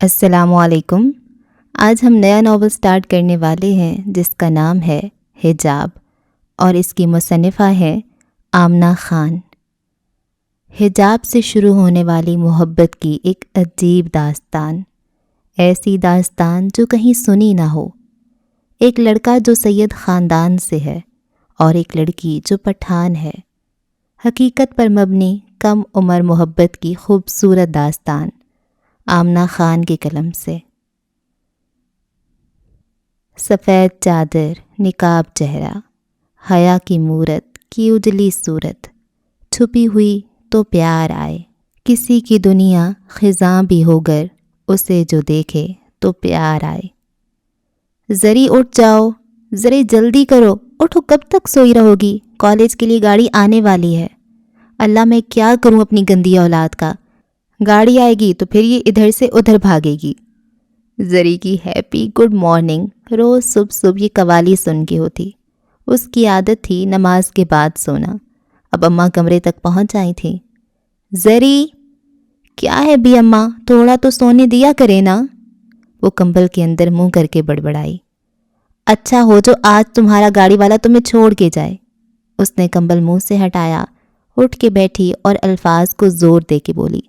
السلام علیکم۔ آج ہم نیا ناول سٹارٹ کرنے والے ہیں جس کا نام ہے حجاب اور اس کی مصنفہ ہے آمنہ خان۔ حجاب سے شروع ہونے والی محبت کی ایک عجیب داستان، ایسی داستان جو کہیں سنی نہ ہو۔ ایک لڑکا جو سید خاندان سے ہے اور ایک لڑکی جو پٹھان ہے، حقیقت پر مبنی کم عمر محبت کی خوبصورت داستان آمنہ خان کے قلم سے۔ سفید چادر، نقاب چہرہ، حیا کی مورت کی اجلی صورت، چھپی ہوئی تو پیار آئے، کسی کی دنیا خزاں بھی ہو گر اسے جو دیکھے تو پیار آئے۔ ذری اٹھ جاؤ، ذرے جلدی کرو، اٹھو، کب تک سوئی رہو گی؟ کالج کے لیے گاڑی آنے والی ہے۔ اللہ میں کیا کروں اپنی گندی اولاد کا، گاڑی آئے گی تو پھر یہ ادھر سے ادھر بھاگے گی۔ ذری کی ہیپی گڈ مارننگ روز صبح صبح یہ قوالی سن کے ہوتی۔ اس کی عادت تھی نماز کے بعد سونا۔ اب اماں کمرے تک پہنچ آئی تھیں۔ ذری، کیا ہے بھی اماں، تھوڑا تو سونے دیا کرے نا۔ وہ کمبل کے اندر منہ کر کے بڑبڑائی۔ اچھا ہو جو آج تمہارا گاڑی والا تمہیں چھوڑ کے جائے۔ اس نے کمبل منہ سے ہٹایا، اٹھ کے بیٹھی اور الفاظ کو زور دے کے بولی،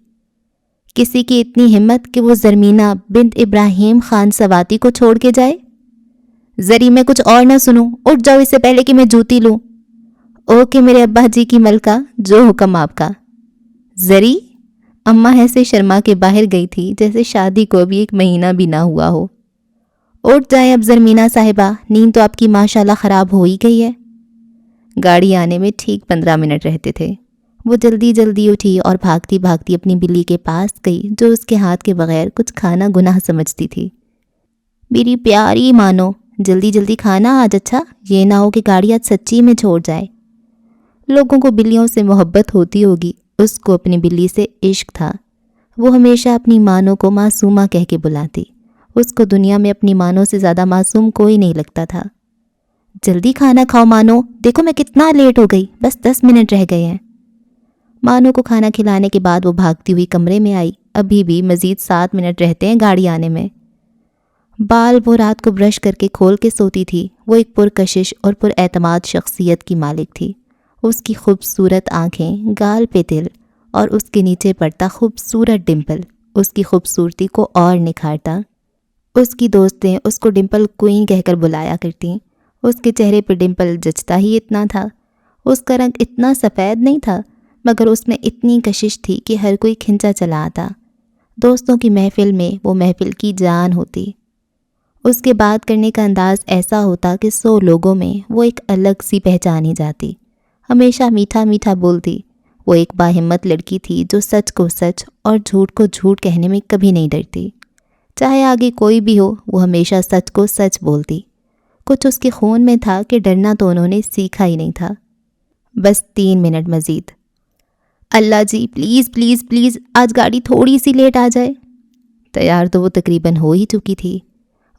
کسی کی اتنی ہمت کہ وہ زرمینہ بنت ابراہیم خان سواتی کو چھوڑ کے جائے؟ ذری، میں کچھ اور نہ سنوں، اٹھ جاؤ اس سے پہلے کہ میں جوتی لوں۔ اوکے میرے ابا جی کی ملکہ، جو حکم آپ کا۔ ذری، اماں ایسے شرما کے باہر گئی تھی جیسے شادی کو ابھی 1 مہینہ بھی نہ ہوا ہو۔ اٹھ جائیں اب زرمینہ صاحبہ، نیند تو آپ کی ماشاءاللہ خراب ہو ہی گئی ہے۔ گاڑی آنے میں ٹھیک 15 منٹ رہتے تھے۔ وہ جلدی جلدی اٹھی اور بھاگتی بھاگتی اپنی بلی کے پاس گئی جو اس کے ہاتھ کے بغیر کچھ کھانا گناہ سمجھتی تھی۔ میری پیاری مانو، جلدی جلدی کھانا آج، اچھا یہ نہ ہو کہ گاڑی آج سچی میں چھوڑ جائے۔ لوگوں کو بلیوں سے محبت ہوتی ہوگی، اس کو اپنی بلی سے عشق تھا۔ وہ ہمیشہ اپنی مانو کو معصومہ کہہ کے بلاتی۔ اس کو دنیا میں اپنی مانو سے زیادہ معصوم کوئی نہیں لگتا تھا۔ جلدی کھانا کھاؤ مانو، دیکھو میں کتنا لیٹ ہو گئی، بس 10 منٹ رہ گئے ہیں۔ مانو کو کھانا کھلانے کے بعد وہ بھاگتی ہوئی کمرے میں آئی۔ ابھی بھی مزید 7 منٹ رہتے ہیں گاڑی آنے میں۔ بال وہ رات کو برش کر کے کھول کے سوتی تھی۔ وہ ایک پرکشش اور پر اعتماد شخصیت کی مالک تھی۔ اس کی خوبصورت آنکھیں، گال پہ تل اور اس کے نیچے پڑتا خوبصورت ڈمپل اس کی خوبصورتی کو اور نکھارتا۔ اس کی دوستیں اس کو ڈمپل کوئین کہہ کر بلایا کرتیں۔ اس کے چہرے پہ ڈمپل جچتا ہی اتنا تھا۔ اس کا رنگ اتنا سفید نہیں تھا، مگر اس میں اتنی کشش تھی کہ ہر کوئی کھنچا چلا آتا۔ دوستوں کی محفل میں وہ محفل کی جان ہوتی۔ اس کے بات کرنے کا انداز ایسا ہوتا کہ 100 لوگوں میں وہ ایک الگ سی پہچانی جاتی۔ ہمیشہ میٹھا میٹھا بولتی۔ وہ ایک باہمت لڑکی تھی جو سچ کو سچ اور جھوٹ کو جھوٹ کہنے میں کبھی نہیں ڈرتی۔ چاہے آگے کوئی بھی ہو، وہ ہمیشہ سچ کو سچ بولتی۔ کچھ اس کے خون میں تھا کہ ڈرنا تو انہوں نے سیکھا ہی نہیں تھا۔ بس 3 منٹ مزید۔ اللہ جی پلیز پلیز پلیز، آج گاڑی تھوڑی سی لیٹ آ جائے۔ تیار تو وہ تقریباً ہو ہی چکی تھی۔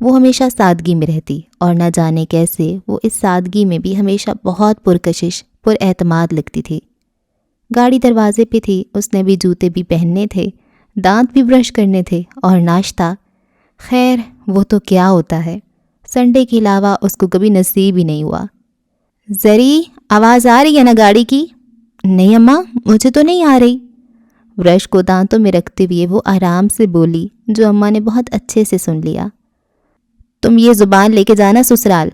وہ ہمیشہ سادگی میں رہتی اور نہ جانے کیسے وہ اس سادگی میں بھی ہمیشہ بہت پرکشش، پر اعتماد لگتی تھی۔ گاڑی دروازے پہ تھی، اس نے بھی جوتے بھی پہننے تھے، دانت بھی برش کرنے تھے اور ناشتہ، خیر وہ تو کیا ہوتا ہے، سنڈے کے علاوہ اس کو کبھی نصیب ہی نہیں ہوا۔ ذری، آواز آ رہی ہے نا گاڑی کی؟ نہیں اماں، مجھے تو نہیں آ رہی۔ برش کو دانتوں میں رکھتے ہوئے وہ آرام سے بولی، جو اماں نے بہت اچھے سے سن لیا۔ تم یہ زبان لے کے جانا سسرال۔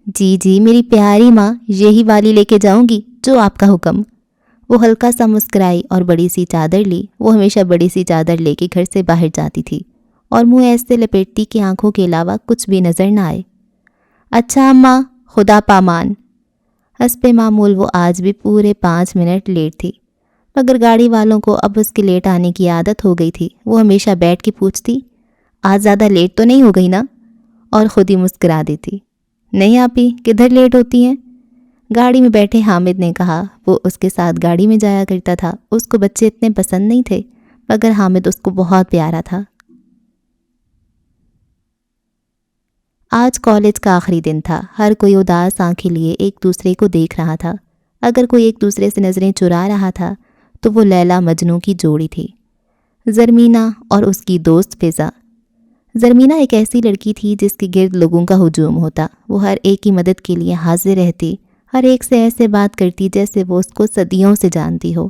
جی جی میری پیاری ماں، یہی والی لے کے جاؤں گی، جو آپ کا حکم۔ وہ ہلکا سا مسکرائی اور بڑی سی چادر لی۔ وہ ہمیشہ بڑی سی چادر لے کے گھر سے باہر جاتی تھی اور منہ ایسے لپیٹتی کہ آنکھوں کے علاوہ کچھ بھی نظر نہ آئے۔ اچھا اماں، خدا پامان۔ حسب معمول وہ آج بھی پورے 5 منٹ لیٹ تھی، مگر گاڑی والوں کو اب اس کے لیٹ آنے کی عادت ہو گئی تھی۔ وہ ہمیشہ بیٹھ کے پوچھتی، آج زیادہ لیٹ تو نہیں ہو گئی نا؟ اور خود ہی مسکرا دیتی، نہیں آپی، کدھر لیٹ ہوتی ہیں؟ گاڑی میں بیٹھے حامد نے کہا۔ وہ اس کے ساتھ گاڑی میں جایا کرتا تھا۔ اس کو بچے اتنے پسند نہیں تھے، مگر حامد اس کو بہت پیارا تھا۔ آج کالج کا آخری دن تھا۔ ہر کوئی اداس آنکھیں لیے ایک دوسرے کو دیکھ رہا تھا۔ اگر کوئی ایک دوسرے سے نظریں چرا رہا تھا تو وہ لیلا مجنوں کی جوڑی تھی۔ زرمینہ اور اس کی دوست فضا زرمینہ ایک ایسی لڑکی تھی جس کے گرد لوگوں کا ہجوم ہوتا۔ وہ ہر ایک کی مدد کے لیے حاضر رہتی، ہر ایک سے ایسے بات کرتی جیسے وہ اس کو صدیوں سے جانتی ہو۔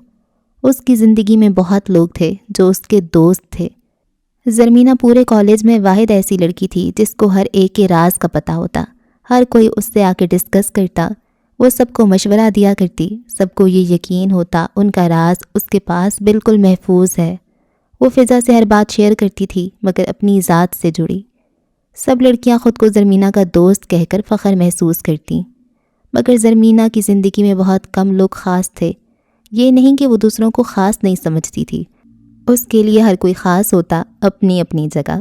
اس کی زندگی میں بہت لوگ تھے جو اس کے دوست تھے۔ زرمینہ پورے کالج میں واحد ایسی لڑکی تھی جس کو ہر ایک کے راز کا پتہ ہوتا۔ ہر کوئی اس سے آ کے ڈسکس کرتا، وہ سب کو مشورہ دیا کرتی، سب کو یہ یقین ہوتا ان کا راز اس کے پاس بالکل محفوظ ہے۔ وہ فضا سے ہر بات شیئر کرتی تھی مگر اپنی ذات سے جڑی۔ سب لڑکیاں خود کو زرمینہ کا دوست کہہ کر فخر محسوس کرتیں، مگر زرمینہ کی زندگی میں بہت کم لوگ خاص تھے۔ یہ نہیں کہ وہ دوسروں کو خاص نہیں سمجھتی تھی، اس کے لیے ہر کوئی خاص ہوتا اپنی اپنی جگہ،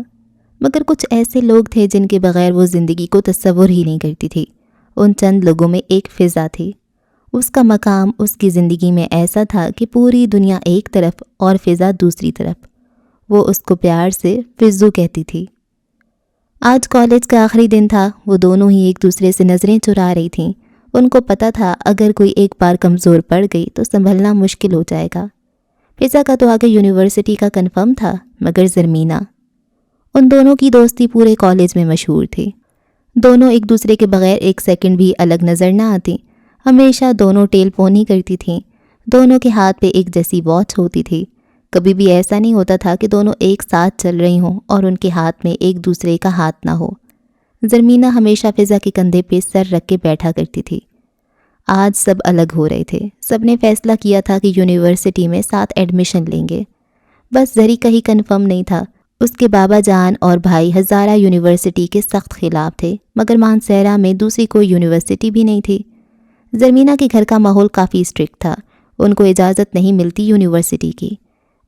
مگر کچھ ایسے لوگ تھے جن کے بغیر وہ زندگی کو تصور ہی نہیں کرتی تھی۔ ان چند لوگوں میں ایک فضا تھی۔ اس کا مقام اس کی زندگی میں ایسا تھا کہ پوری دنیا ایک طرف اور فضا دوسری طرف۔ وہ اس کو پیار سے فضو کہتی تھی۔ آج کالج کا آخری دن تھا، وہ دونوں ہی ایک دوسرے سے نظریں چرا رہی تھیں۔ ان کو پتہ تھا اگر کوئی ایک بار کمزور پڑ گئی تو سنبھلنا مشکل ہو جائے گا۔ فضا کا تو آگے یونیورسٹی کا کنفرم تھا، مگر زرمینہ، ان دونوں کی دوستی پورے کالج میں مشہور تھی۔ دونوں ایک دوسرے کے بغیر ایک سیکنڈ بھی الگ نظر نہ آتی۔ ہمیشہ دونوں ٹیل پونی کرتی تھیں۔ دونوں کے ہاتھ پہ ایک جیسی واچ ہوتی تھی۔ کبھی بھی ایسا نہیں ہوتا تھا کہ دونوں ایک ساتھ چل رہی ہوں اور ان کے ہاتھ میں ایک دوسرے کا ہاتھ نہ ہو۔ زرمینہ ہمیشہ فضا کے کندھے پہ سر رکھ کے بیٹھا کرتی تھی۔ آج سب الگ ہو رہے تھے۔ سب نے فیصلہ کیا تھا کہ یونیورسٹی میں ساتھ ایڈمیشن لیں گے۔ بس زری کا ہی کنفرم نہیں تھا۔ اس کے بابا جان اور بھائی ہزارہ یونیورسٹی کے سخت خلاف تھے، مگر مانسہرہ میں دوسری کوئی یونیورسٹی بھی نہیں تھی۔ زرمینہ کے گھر کا ماحول کافی اسٹرکٹ تھا، ان کو اجازت نہیں ملتی یونیورسٹی کی۔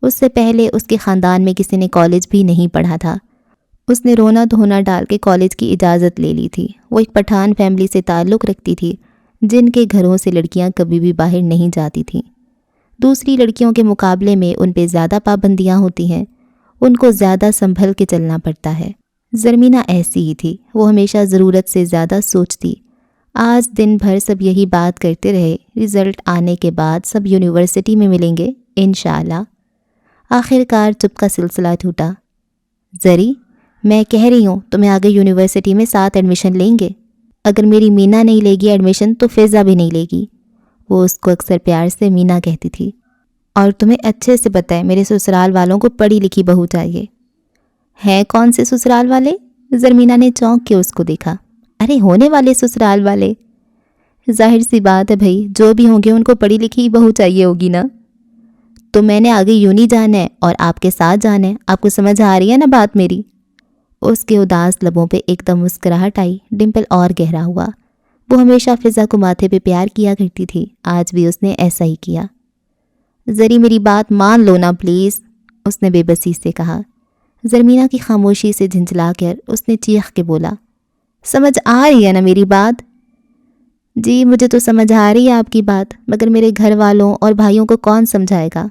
اس سے پہلے اس کے خاندان میں کسی نے کالج بھی نہیں پڑھا تھا۔ اس نے رونا دھونا ڈال کے کالج کی اجازت لے لی تھی۔ وہ ایک پٹھان فیملی سے تعلق رکھتی تھی، جن کے گھروں سے لڑکیاں کبھی بھی باہر نہیں جاتی تھیں۔ دوسری لڑکیوں کے مقابلے میں ان پہ زیادہ پابندیاں ہوتی ہیں، ان کو زیادہ سنبھل کے چلنا پڑتا ہے۔ زرمینہ ایسی ہی تھی، وہ ہمیشہ ضرورت سے زیادہ سوچتی۔ آج دن بھر سب یہی بات کرتے رہے، رزلٹ آنے کے بعد سب یونیورسٹی میں ملیں گے انشاءاللہ۔ آخر کار چپ کا سلسلہ ٹوٹا۔ زری، میں کہہ رہی ہوں تمہیں آگے یونیورسٹی میں ساتھ ایڈمیشن لیں گے۔ اگر میری مینا نہیں لے گی ایڈمیشن تو فضا بھی نہیں لے گی۔ وہ اس کو اکثر پیار سے مینا کہتی تھی۔ اور تمہیں اچھے سے پتہ ہے میرے سسرال والوں کو پڑھی لکھی بہو چاہیے۔ ہیں کون سے سسرال والے؟ زرمینہ نے چونک کے اس کو دیکھا۔ ارے ہونے والے سسرال والے۔ ظاہر سی بات ہے بھائی، جو بھی ہوں گے ان کو پڑھی لکھی بہو چاہیے ہوگی نا۔ تو میں نے آگے یونی جانا ہے اور آپ کے ساتھ جانا ہے، آپ کو سمجھ آ رہی ہے نا بات میری؟ اس کے اداس لبوں پہ ایک دم مسکراہٹ آئی، ڈمپل اور گہرا ہوا۔ وہ ہمیشہ فضا کو ماتھے پہ پیار کیا کرتی تھی، آج بھی اس نے ایسا ہی کیا۔ زری میری بات مان لو نا پلیز، اس نے بے بسی سے کہا۔ زرمینہ کی خاموشی سے جھنجھلا کر اس نے چیخ کے بولا، سمجھ آ رہی ہے نا میری بات؟ جی مجھے تو سمجھ آ رہی ہے آپ کی بات، مگر میرے گھر والوں اور بھائیوں کو کون سمجھائے گا؟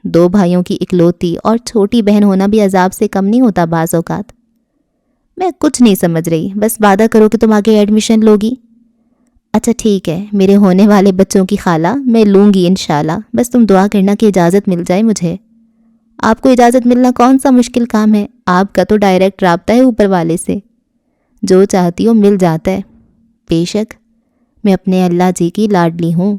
2 بھائیوں کی اکلوتی اور چھوٹی بہن ہونا بھی عذاب سے کم نہیں ہوتا بعض اوقات۔ میں کچھ نہیں سمجھ رہی، بس وعدہ کرو کہ تم آگے ایڈمیشن لوگی۔ اچھا ٹھیک ہے، میرے ہونے والے بچوں کی خالہ میں لوں گی انشاءاللہ، بس تم دعا کرنا کہ اجازت مل جائے مجھے۔ آپ کو اجازت ملنا کون سا مشکل کام ہے، آپ کا تو ڈائریکٹ رابطہ ہے اوپر والے سے، جو چاہتی ہو مل جاتا ہے۔ بے شک، میں اپنے اللہ جی کی لاڈلی ہوں۔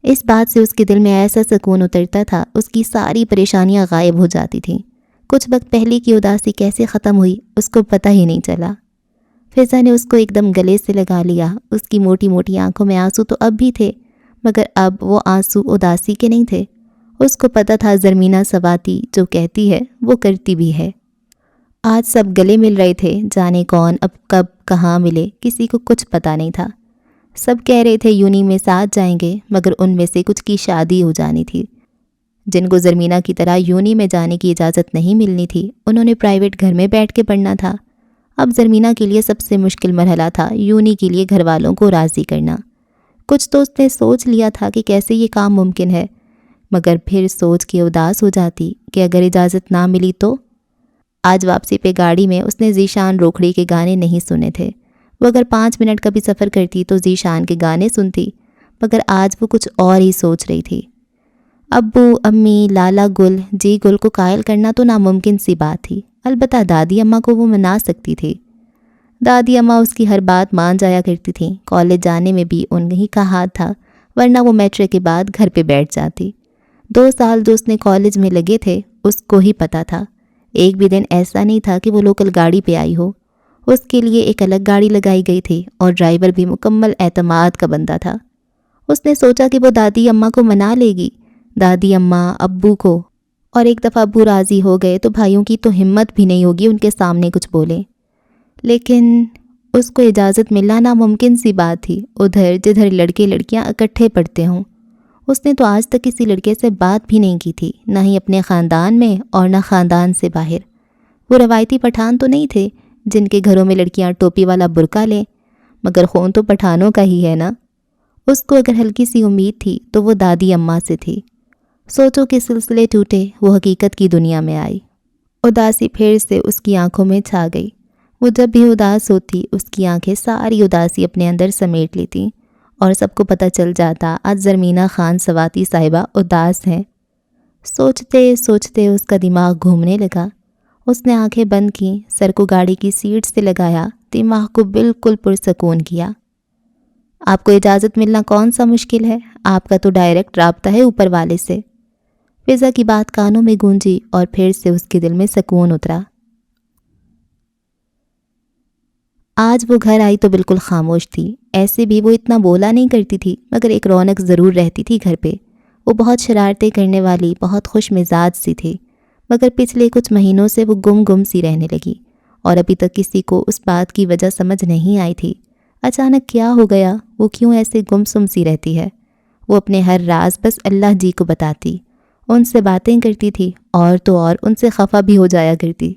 اس بات سے اس کے دل میں ایسا سکون اترتا تھا، اس کی ساری پریشانیاں غائب ہو جاتی تھیں۔ کچھ وقت پہلے کی اداسی کیسے ختم ہوئی اس کو پتہ ہی نہیں چلا۔ فضا نے اس کو ایک دم گلے سے لگا لیا۔ اس کی موٹی موٹی آنکھوں میں آنسو تو اب بھی تھے، مگر اب وہ آنسو اداسی کے نہیں تھے۔ اس کو پتہ تھا زرمینہ سواتی جو کہتی ہے وہ کرتی بھی ہے۔ آج سب گلے مل رہے تھے، جانے کون اب کب کہاں ملے کسی کو کچھ پتہ نہیں تھا۔ سب کہہ رہے تھے یونی میں ساتھ جائیں گے، مگر ان میں سے کچھ کی شادی ہو جانی تھی۔ جن کو زرمینہ کی طرح یونی میں جانے کی اجازت نہیں ملنی تھی، انہوں نے پرائیویٹ گھر میں بیٹھ کے پڑھنا تھا۔ اب زرمینہ کے لیے سب سے مشکل مرحلہ تھا یونی کے لیے گھر والوں کو راضی کرنا۔ کچھ تو اس نے سوچ لیا تھا کہ کیسے یہ کام ممکن ہے، مگر پھر سوچ کے اداس ہو جاتی کہ اگر اجازت نہ ملی تو۔ آج واپسی پہ گاڑی میں اس نے ذیشان روکھڑی کے گانے نہیں سنے تھے۔ وہ اگر 5 منٹ کا بھی سفر کرتی تو ذیشان کے گانے سنتی، مگر آج وہ کچھ اور ہی سوچ رہی تھی۔ ابو امی لالا گل جی گل کو قائل کرنا تو ناممکن سی بات تھی، البتہ دادی اماں کو وہ منا سکتی تھی۔ دادی اماں اس کی ہر بات مان جایا کرتی تھیں۔ کالج جانے میں بھی انہی کا ہاتھ تھا، ورنہ وہ میٹرک کے بعد گھر پہ بیٹھ جاتی۔ 2 سال جو اس نے کالج میں لگے تھے اس کو ہی پتہ تھا، ایک بھی دن ایسا نہیں تھا کہ وہ لوکل گاڑی پہ آئی ہو۔ اس کے لیے ایک الگ گاڑی لگائی گئی تھی اور ڈرائیور بھی مکمل اعتماد کا بندہ تھا۔ اس نے سوچا کہ وہ دادی اماں کو منا لے گی، دادی اماں ابو کو، اور ایک دفعہ ابو راضی ہو گئے تو بھائیوں کی تو ہمت بھی نہیں ہوگی ان کے سامنے کچھ بولیں۔ لیکن اس کو اجازت ملنا ناممکن سی بات تھی، ادھر جدھر لڑکے لڑکیاں اکٹھے پڑھتے ہوں۔ اس نے تو آج تک کسی لڑکے سے بات بھی نہیں کی تھی، نہ ہی اپنے خاندان میں اور نہ خاندان سے باہر۔ وہ روایتی پٹھان تو نہیں تھے جن کے گھروں میں لڑکیاں ٹوپی والا برقع لیں، مگر خون تو پٹھانوں کا ہی ہے نا۔ اس کو اگر ہلکی سی امید تھی تو وہ دادی اماں سے تھی۔ سوچوں کے سلسلے ٹوٹے، وہ حقیقت کی دنیا میں آئی۔ اداسی پھر سے اس کی آنکھوں میں چھا گئی۔ وہ جب بھی اداس ہوتی اس کی آنکھیں ساری اداسی اپنے اندر سمیٹ لیتی اور سب کو پتہ چل جاتا آج زرمینہ خان سواتی صاحبہ اداس ہیں۔ سوچتے سوچتے اس کا دماغ گھومنے لگا۔ اس نے آنکھیں بند کیں، سر کو گاڑی کی سیٹ سے لگایا، دماغ کو بالکل پرسکون کیا۔ آپ کو اجازت ملنا کون سا مشکل ہے، آپ کا تو ڈائریکٹ رابطہ ہے اوپر والے سے۔ فضا کی بات کانوں میں گونجی اور پھر سے اس کے دل میں سکون اترا۔ آج وہ گھر آئی تو بالکل خاموش تھی۔ ایسے بھی وہ اتنا بولا نہیں کرتی تھی، مگر ایک رونق ضرور رہتی تھی گھر پہ۔ وہ بہت شرارتیں کرنے والی، بہت خوش مزاج سی تھی، مگر پچھلے کچھ مہینوں سے وہ گم سی رہنے لگی اور ابھی تک کسی کو اس بات کی وجہ سمجھ نہیں آئی تھی۔ اچانک کیا ہو گیا، وہ کیوں ایسے گم سی رہتی ہے؟ وہ اپنے ہر راز بس اللہ جی کو بتاتی، ان سے باتیں کرتی تھی اور تو اور ان سے خفا بھی ہو جایا کرتی۔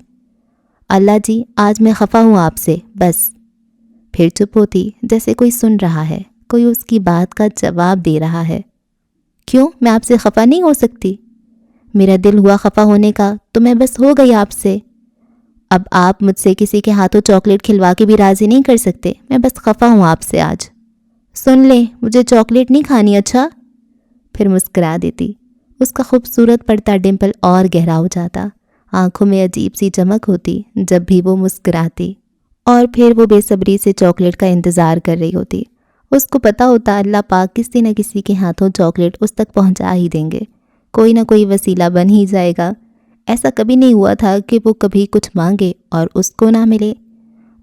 اللہ جی آج میں خفا ہوں آپ سے، بس۔ پھر چپ ہوتی جیسے کوئی سن رہا ہے، کوئی اس کی بات کا جواب دے رہا ہے۔ کیوں، میں آپ سے خفا نہیں ہو سکتی؟ میرا دل ہوا خفا ہونے کا تو میں بس ہو گئی آپ سے۔ اب آپ مجھ سے کسی کے ہاتھوں چاکلیٹ کھلوا کے بھی راضی نہیں کر سکتے، میں بس خفا ہوں آپ سے آج۔ سن لیں، مجھے چاکلیٹ نہیں کھانی، اچھا؟ پھر مسکرا دیتی۔ اس کا خوبصورت پڑتا ڈمپل اور گہرا ہو جاتا، آنکھوں میں عجیب سی چمک ہوتی جب بھی وہ مسکراتی، اور پھر وہ بے صبری سے چاکلیٹ کا انتظار کر رہی ہوتی۔ اس کو پتہ ہوتا اللہ پاک کسی نہ کسی کے ہاتھوں چاکلیٹ اس تک پہنچا ہی دیں گے، کوئی نہ کوئی وسیلہ بن ہی جائے گا۔ ایسا کبھی نہیں ہوا تھا کہ وہ کبھی کچھ مانگے اور اس کو نہ ملے۔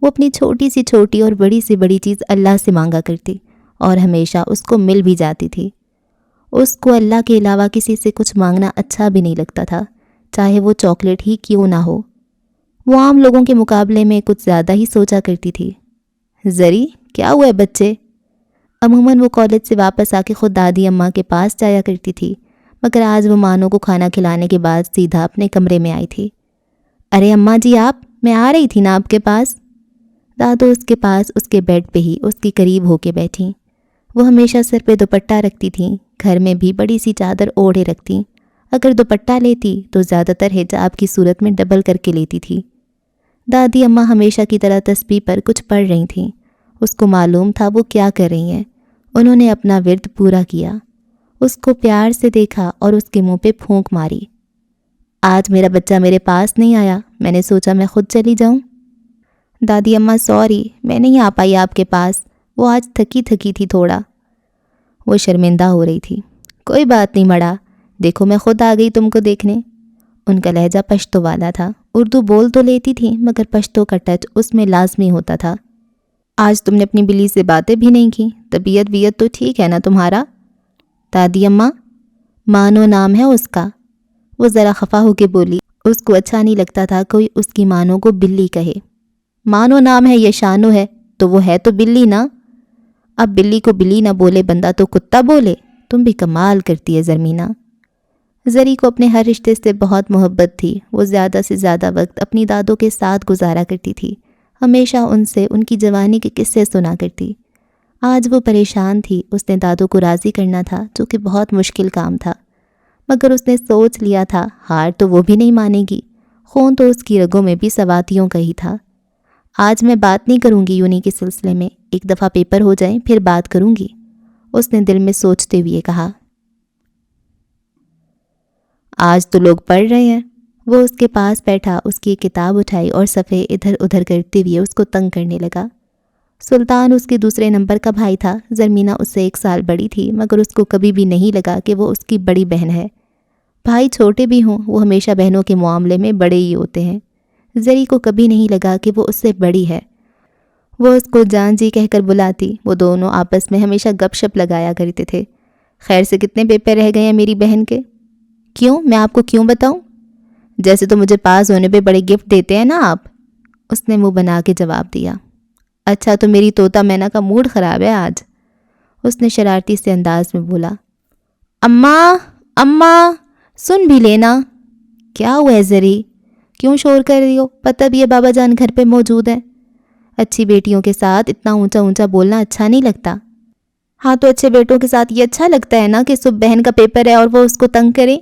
وہ اپنی چھوٹی سی چھوٹی اور بڑی سی بڑی چیز اللہ سے مانگا کرتی اور ہمیشہ اس کو مل بھی جاتی تھی۔ اس کو اللہ کے علاوہ کسی سے کچھ مانگنا اچھا بھی نہیں لگتا تھا، چاہے وہ چاکلیٹ ہی کیوں نہ ہو۔ وہ عام لوگوں کے مقابلے میں کچھ زیادہ ہی سوچا کرتی تھی۔ زری، کیا ہوا ہے بچے؟ عموماً وہ کالج سے واپس آ کے خود دادی اماں کے پاس جایا کرتی تھی، مگر آج وہ مانو کو کھانا کھلانے کے بعد سیدھا اپنے کمرے میں آئی تھی۔ ارے اماں جی آپ، میں آ رہی تھی نا آپ کے پاس۔ دادو اس کے پاس اس کے بیڈ پہ ہی اس کی قریب ہو کے بیٹھیں۔ وہ ہمیشہ سر پہ دوپٹہ رکھتی تھیں، گھر میں بھی بڑی سی چادر اوڑھے رکھتی، اگر دوپٹہ لیتی تو زیادہ تر حجاب کی صورت میں ڈبل کر کے لیتی تھی۔ دادی اماں ہمیشہ کی طرح تسبیح پر کچھ پڑھ رہی تھیں، اس کو معلوم تھا وہ کیا کر رہی ہیں۔ انہوں نے اپنا ورد پورا کیا، اس کو پیار سے دیکھا اور اس کے منہ پہ پھونک ماری۔ آج میرا بچہ میرے پاس نہیں آیا، میں نے سوچا میں خود چلی جاؤں۔ دادی اماں سوری، میں نہیں آ پائی آپ کے پاس، وہ آج تھکی تھی تھوڑا۔ وہ شرمندہ ہو رہی تھی۔ کوئی بات نہیں مڑا، دیکھو میں خود آ گئی تم کو دیکھنے۔ ان کا لہجہ پشتو والا تھا، اردو بول تو لیتی تھی مگر پشتو کا ٹچ اس میں لازمی ہوتا تھا۔ آج تم نے اپنی بلی سے باتیں بھی نہیں کی، طبیعت تو ٹھیک ہے نا تمہارا؟ دادی اماں، مانو نام ہے اس کا۔ وہ ذرا خفا ہو کے بولی، اس کو اچھا نہیں لگتا تھا کوئی اس کی مانو کو بلی کہے۔ مانو نام ہے یا شانو ہے تو وہ ہے تو بلی نا۔ اب بلی کو بلی نہ بولے بندہ تو کتا بولے، تم بھی کمال کرتی ہے زرمینہ۔ زری کو اپنے ہر رشتے سے بہت محبت تھی، وہ زیادہ سے زیادہ وقت اپنی دادوں کے ساتھ گزارا کرتی تھی، ہمیشہ ان سے ان کی جوانی کے قصے سنا کرتی۔ آج وہ پریشان تھی، اس نے دادوں کو راضی کرنا تھا جو کہ بہت مشکل کام تھا، مگر اس نے سوچ لیا تھا ہار تو وہ بھی نہیں مانے گی، خون تو اس کی رگوں میں بھی سواتیوں کا ہی تھا۔ آج میں بات نہیں کروں گی یونی کے سلسلے میں، ایک دفعہ پیپر ہو جائیں پھر بات کروں گی، اس نے دل میں سوچتے ہوئے کہا۔ آج تو لوگ پڑھ رہے ہیں۔ وہ اس کے پاس بیٹھا، اس کی ایک کتاب اٹھائی اور صفحے ادھر ادھر کرتے ہوئے اس کو تنگ کرنے لگا۔ سلطان اس کے دوسرے نمبر کا بھائی تھا۔ زرمینہ اس سے 1 سال بڑی تھی، مگر اس کو کبھی بھی نہیں لگا کہ وہ اس کی بڑی بہن ہے۔ بھائی چھوٹے بھی ہوں، وہ ہمیشہ بہنوں کے معاملے میں بڑے ہی ہوتے ہیں۔ زری کو کبھی نہیں لگا کہ وہ اس سے بڑی ہے۔ وہ اس کو جان جی کہہ کر بلاتی۔ وہ دونوں آپس میں ہمیشہ گپ شپ لگایا کرتے تھے۔ خیر سے کتنے پیپر رہ گئے ہیں میری بہن کے؟ کیوں؟ میں آپ کو کیوں بتاؤں؟ جیسے تو مجھے پاس ہونے پہ بڑے گفٹ دیتے ہیں نا آپ، اس نے منہ بنا کے جواب دیا۔ اچھا تو میری طوطا مینا کا موڈ خراب ہے آج، اس نے شرارتی سے انداز میں بولا۔ اماں اماں سن بھی لینا۔ کیا ہوا ہے زری؟ کیوں شور کر رہی ہو؟ پتہ بھی ہے بابا جان گھر پہ موجود ہیں۔ اچھی بیٹیوں کے ساتھ اتنا اونچا اونچا بولنا اچھا نہیں لگتا۔ ہاں تو اچھے بیٹوں کے ساتھ یہ اچھا لگتا ہے نا کہ صبح بہن کا پیپر ہے اور وہ اس کو تنگ کرے۔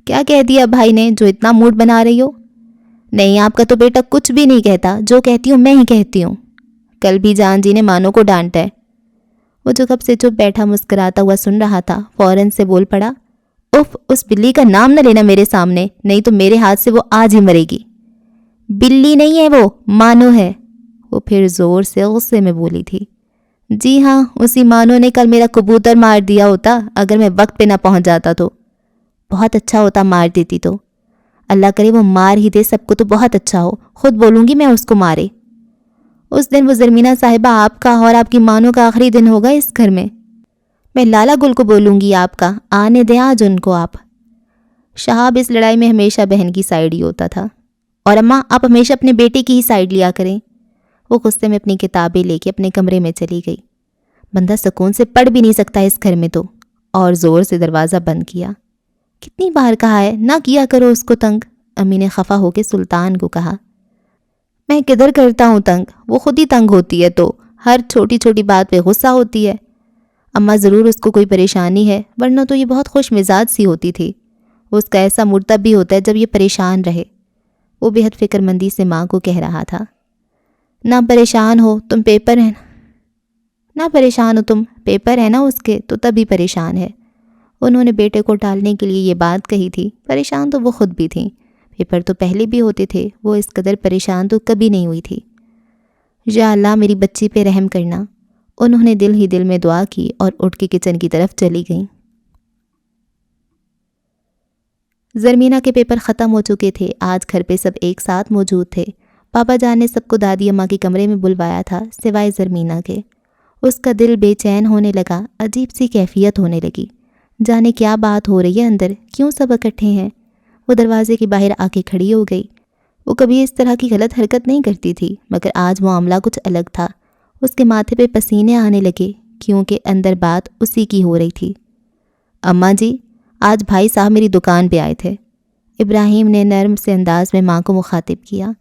کیا کہہ دیا بھائی نے جو اتنا موڈ بنا رہی ہو؟ نہیں، آپ کا تو بیٹا کچھ بھی نہیں کہتا، جو کہتی ہوں میں ہی کہتی ہوں۔ کل بھی جان جی نے مانو کو ڈانٹا ہے۔ وہ جو کب سے چپ بیٹھا مسکراتا ہوا سن رہا تھا، فوراً سے بول پڑا، اف، اس بلی کا نام نہ لینا میرے سامنے، نہیں تو میرے ہاتھ سے وہ آج ہی مرے گی۔ بلی نہیں ہے وہ، مانو ہے۔ وہ پھر زور سے غصے میں بولی تھی۔ جی ہاں، اسی مانو نے کل میرا کبوتر مار دیا ہوتا اگر میں وقت پہ نہ پہنچ جاتا تو۔ بہت اچھا ہوتا مار دیتی تو۔ اللہ کرے وہ مار ہی دے سب کو تو بہت اچھا ہو، خود بولوں گی میں اس کو مارے۔ اس دن وہ زرمینہ صاحبہ آپ کا اور آپ کی مانو کا آخری دن ہوگا اس گھر میں۔ میں لالا گل کو بولوں گی آپ کا، آنے دیں آج ان کو آپ۔ شہاب اس لڑائی میں ہمیشہ بہن کی سائیڈ ہی ہوتا تھا۔ اور اماں آپ ہمیشہ اپنے بیٹے کی ہی سائیڈ لیا کریں۔ وہ غصے میں اپنی کتابیں لے کے اپنے کمرے میں چلی گئی۔ بندہ سکون سے پڑھ بھی نہیں سکتا اس گھر میں تو، اور زور سے دروازہ بند کیا۔ کتنی بار کہا ہے نہ کیا کرو اس کو تنگ، امی نے خفا ہو کے سلطان کو کہا۔ میں کدھر کرتا ہوں تنگ، وہ خود ہی تنگ ہوتی ہے تو ہر چھوٹی چھوٹی بات پہ غصہ ہوتی ہے۔ اماں ضرور اس کو کوئی پریشانی ہے، ورنہ تو یہ بہت خوش مزاج سی ہوتی تھی۔ اس کا ایسا موڈ تب بھی ہوتا ہے جب یہ پریشان رہے۔ وہ بے حد فکر مندی سے ماں کو کہہ رہا تھا۔ نہ پریشان ہو تم، پیپر ہے نہ پریشان ہو تم، پیپر ہے نا اس کے، تو تبھی پریشان ہے۔ انہوں نے بیٹے کو ٹالنے کے لیے یہ بات کہی تھی، پریشان تو وہ خود بھی تھیں۔ پیپر تو پہلے بھی ہوتے تھے، وہ اس قدر پریشان تو کبھی نہیں ہوئی تھی۔ یا اللہ میری بچی پہ رحم کرنا، انہوں نے دل ہی دل میں دعا کی اور اٹھ کے کچن کی طرف چلی گئیں۔ زرمینہ کے پیپر ختم ہو چکے تھے۔ آج گھر پہ سب ایک ساتھ موجود تھے۔ پاپا جان نے سب کو دادی اماں کے کمرے میں بلوایا تھا سوائے زرمینہ کے۔ اس کا دل بے چین ہونے لگا، عجیب سی کیفیت ہونے لگی۔ جانے کیا بات ہو رہی ہے اندر، کیوں سب اکٹھے ہیں؟ وہ دروازے کے باہر آ کے کھڑی ہو گئی۔ وہ کبھی اس طرح کی غلط حرکت نہیں کرتی تھی، مگر آج معاملہ کچھ الگ تھا۔ اس کے ماتھے پہ پسینے آنے لگے، کیونکہ اندر بات اسی کی ہو رہی تھی۔ اماں جی، آج بھائی صاحب میری دکان پہ آئے تھے، ابراہیم نے نرم سے انداز میں ماں کو مخاطب کیا۔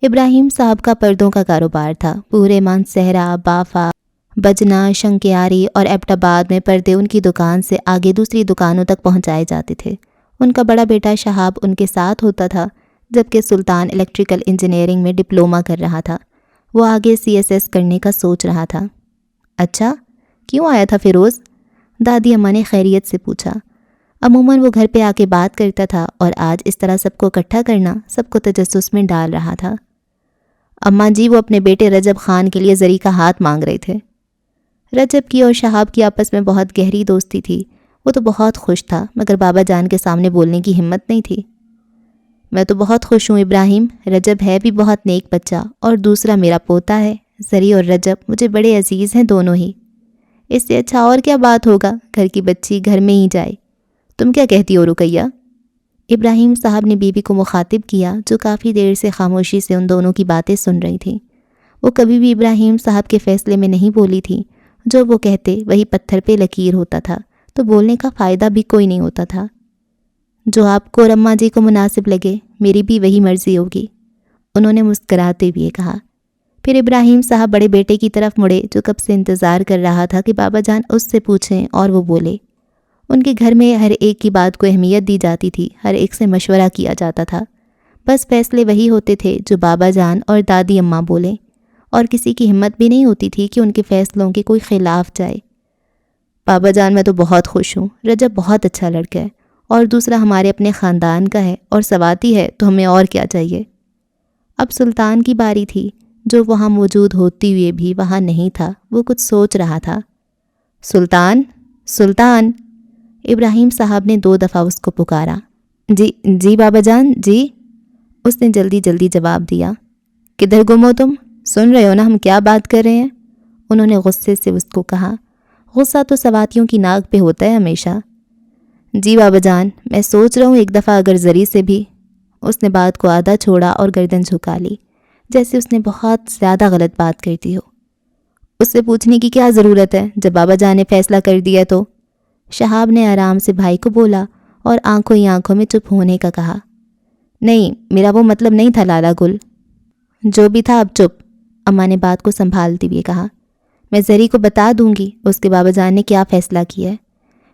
ابراہیم صاحب کا پردوں کا کاروبار تھا۔ پورے مانسہرہ، بافا، بجنا، شنکیاری اور ایبٹ آباد میں پردے ان کی دکان سے آگے دوسری دکانوں تک پہنچائے جاتے تھے۔ ان کا بڑا بیٹا شہاب ان کے ساتھ ہوتا تھا، جبکہ سلطان الیکٹریکل انجینئرنگ میں ڈپلومہ کر رہا تھا۔ وہ آگے CSS کرنے کا سوچ رہا تھا۔ اچھا، کیوں آیا تھا فیروز؟ دادی اماں نے خیریت سے پوچھا۔ عموماً وہ گھر پہ آ کے بات کرتا تھا، اور آج اس طرح سب کو اکٹھا کرنا سب کو تجسس میں ڈال رہا تھا۔ اماں جی، وہ اپنے بیٹے رجب خان کے لیے زری کا ہاتھ مانگ رہے تھے۔ رجب کی اور شہاب کی آپس میں بہت گہری دوستی تھی۔ وہ تو بہت خوش تھا، مگر بابا جان کے سامنے بولنے کی ہمت نہیں تھی۔ میں تو بہت خوش ہوں ابراہیم، رجب ہے بھی بہت نیک بچہ، اور دوسرا میرا پوتا ہے۔ زری اور رجب مجھے بڑے عزیز ہیں دونوں ہی۔ اس سے اچھا اور کیا بات ہوگا، گھر کی بچی گھر میں ہی جائے۔ تم کیا کہتی ہو رقیہ؟ ابراہیم صاحب نے بیوی کو مخاطب کیا، جو کافی دیر سے خاموشی سے ان دونوں کی باتیں سن رہی تھی۔ وہ کبھی بھی ابراہیم صاحب کے فیصلے میں نہیں بولی تھی۔ جو وہ کہتے وہی پتھر پہ لکیر ہوتا تھا، تو بولنے کا فائدہ بھی کوئی نہیں ہوتا تھا۔ جو آپ کو اور اماں جی کو مناسب لگے، میری بھی وہی مرضی ہوگی، انہوں نے مسکراتے ہوئے کہا۔ پھر ابراہیم صاحب بڑے بیٹے کی طرف مڑے، جو کب سے انتظار کر رہا تھا کہ بابا جان اس سے پوچھیں، اور وہ بولے۔ ان کے گھر میں ہر ایک کی بات کو اہمیت دی جاتی تھی، ہر ایک سے مشورہ کیا جاتا تھا۔ بس فیصلے وہی ہوتے تھے جو بابا جان اور دادی اماں بولیں، اور کسی کی ہمت بھی نہیں ہوتی تھی کہ ان کے فیصلوں کے کوئی خلاف جائے۔ بابا جان، میں تو بہت خوش ہوں، رجب بہت اچھا لڑکا ہے، اور دوسرا ہمارے اپنے خاندان کا ہے اور سواتی ہے تو ہمیں اور کیا چاہیے۔ اب سلطان کی باری تھی، جو وہاں موجود ہوتے ہوئے بھی وہاں نہیں تھا۔ وہ کچھ سوچ رہا تھا۔ سلطان، سلطان! ابراہیم صاحب نے 2 دفعہ اس کو پکارا۔ جی بابا جان، جی، اس نے جلدی جلدی جواب دیا۔ کدھر گم ہو تم؟ سن رہے ہو نا ہم کیا بات کر رہے ہیں؟ انہوں نے غصے سے اس کو کہا۔ غصہ تو سواتیوں کی ناک پہ ہوتا ہے ہمیشہ۔ جی بابا جان، میں سوچ رہا ہوں ایک دفعہ اگر زری سے بھی۔ اس نے بات کو آدھا چھوڑا اور گردن جھکا لی، جیسے اس نے بہت زیادہ غلط بات کر دی ہو۔ اس سے پوچھنے کی کیا ضرورت ہے جب بابا جان نے فیصلہ کر دیا تو؟ شہاب نے آرام سے بھائی کو بولا اور آنکھوں ہی آنکھوں میں چپ ہونے کا کہا۔ نہیں، میرا وہ مطلب نہیں تھا لالا گل۔ جو بھی تھا اب چپ، اماں نے بات کو سنبھالتے ہوئے کہا۔ میں زری کو بتا دوں گی اس کے بابا جان نے کیا فیصلہ کیا ہے۔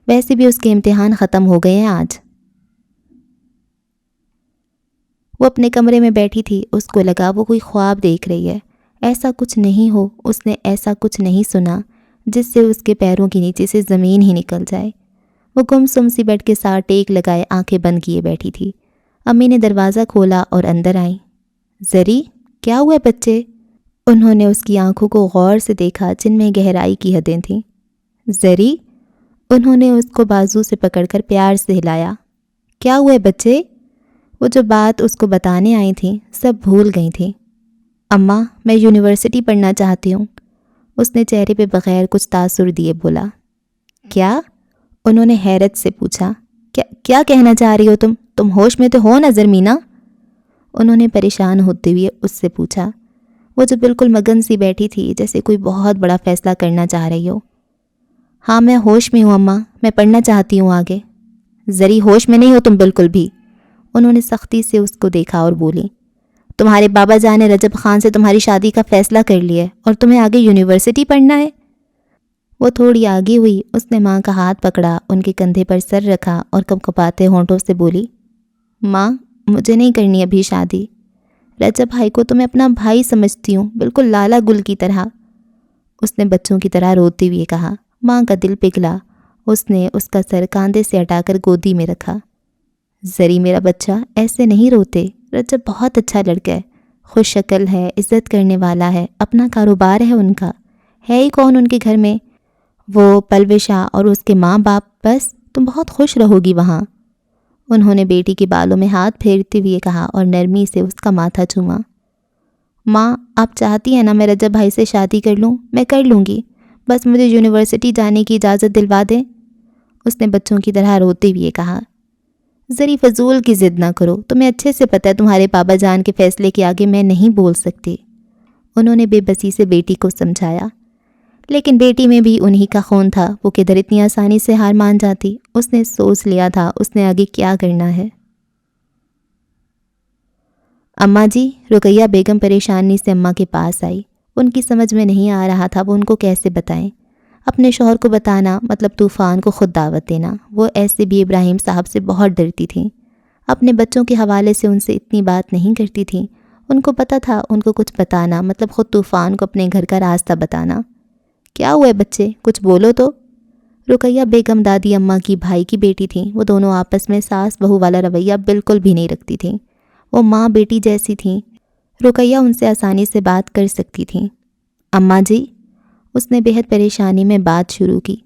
ویسے بھی اس کے امتحان ختم ہو گئے ہیں آج۔ وہ اپنے کمرے میں بیٹھی تھی، اس کو لگا وہ کوئی خواب دیکھ رہی ہے۔ ایسا کچھ نہیں ہو، اس نے ایسا کچھ نہیں سنا جس سے اس کے پیروں کے نیچے سے زمین ہی نکل جائے۔ وہ گمسم سی بیڈ کے ساتھ ٹیک لگائے آنکھیں بند کیے بیٹھی تھی۔ امی نے دروازہ کھولا اور اندر آئیں۔ زری، کیا ہوا بچے؟ انہوں نے اس کی آنکھوں کو غور سے دیکھا جن میں گہرائی کی حدیں تھیں۔ زری، انہوں نے اس کو بازو سے پکڑ کر پیار سے ہلایا۔ کیا ہوا بچے؟ وہ جو بات اس کو بتانے آئی تھیں سب بھول گئی تھیں۔ اماں، میں یونیورسٹی پڑھنا چاہتی ہوں، اس نے چہرے پہ بغیر کچھ تاثر دیے بولا۔ کیا؟ انہوں نے حیرت سے پوچھا۔ کیا کہنا چاہ رہی ہو تم ہوش میں تو ہو نا زرمینہ؟ انہوں نے پریشان ہوتے ہوئے اس سے پوچھا، وہ جو بالکل مگن سی بیٹھی تھی جیسے کوئی بہت بڑا فیصلہ کرنا چاہ رہی ہو۔ ہاں، میں ہوش میں ہوں اماں، میں پڑھنا چاہتی ہوں آگے۔ زری، ہوش میں نہیں ہو تم بالکل بھی۔ انہوں نے سختی سے اس کو دیکھا اور بولی، تمہارے بابا جان نے رجب خان سے تمہاری شادی کا فیصلہ کر لیا ہے اور تمہیں آگے یونیورسٹی پڑھنا ہے۔ وہ تھوڑی آگے ہوئی، اس نے ماں کا ہاتھ پکڑا، ان کے کندھے پر سر رکھا اور کپکپاتے ہونٹوں سے بولی، ماں، مجھے نہیں کرنی ابھی شادی۔ رجب بھائی کو تو میں اپنا بھائی سمجھتی ہوں، بالکل لالا گل کی طرح۔ اس نے بچوں کی طرح روتے ہوئے کہا۔ ماں کا دل پگھلا، اس نے اس کا سر کاندھے سے ہٹا کر گودی میں رکھا۔ زری میرا بچہ، ایسے نہیں روتے، رجب بہت اچھا لڑکا ہے، خوش شکل ہے، عزت کرنے والا ہے، اپنا کاروبار ہے ان کا۔ ہے ہی کون ان کے گھر میں؟ وہ پلوشا اور اس کے ماں باپ، بس تم بہت خوش رہو گی وہاں۔ انہوں نے بیٹی کے بالوں میں ہاتھ پھیرتے ہوئے کہا اور نرمی سے اس کا ماتھا چوما۔ ماں، آپ چاہتی ہیں نا میں رجب بھائی سے شادی کر لوں؟ میں کر لوں گی، بس مجھے یونیورسٹی جانے کی اجازت دلوا دیں، اس نے بچوں کی طرح روتے ہوئے کہا۔ زری، فضول کی ضد نہ کرو، تمہیں اچھے سے پتہ ہے تمہارے بابا جان کے فیصلے کے آگے میں نہیں بول سکتی، انہوں نے بے بسی سے بیٹی کو سمجھایا۔ لیکن بیٹی میں بھی انہی کا خون تھا، وہ کدھر اتنی آسانی سے ہار مان جاتی؟ اس نے سوچ لیا تھا اس نے آگے کیا کرنا ہے۔ اماں جی، رقیہ بیگم پریشانی سے اماں کے پاس آئی۔ ان کی سمجھ میں نہیں آ رہا تھا وہ ان کو کیسے بتائیں۔ اپنے شوہر کو بتانا مطلب طوفان کو خود دعوت دینا۔ وہ ایسے بھی ابراہیم صاحب سے بہت ڈرتی تھیں، اپنے بچوں کے حوالے سے ان سے اتنی بات نہیں کرتی تھیں۔ ان کو پتہ تھا ان کو کچھ بتانا مطلب خود طوفان کو اپنے گھر کا راستہ بتانا۔ کیا ہوا ہے بچے، کچھ بولو تو؟ رقیہ بیگم دادی اماں کی بھائی کی بیٹی تھیں، وہ دونوں آپس میں ساس بہو والا رویہ بالکل بھی نہیں رکھتی تھیں، وہ ماں بیٹی جیسی تھیں۔ رقیہ ان سے آسانی سے بات کر سکتی تھیں۔ اماں جی، اس نے بہت پریشانی میں بات شروع کی۔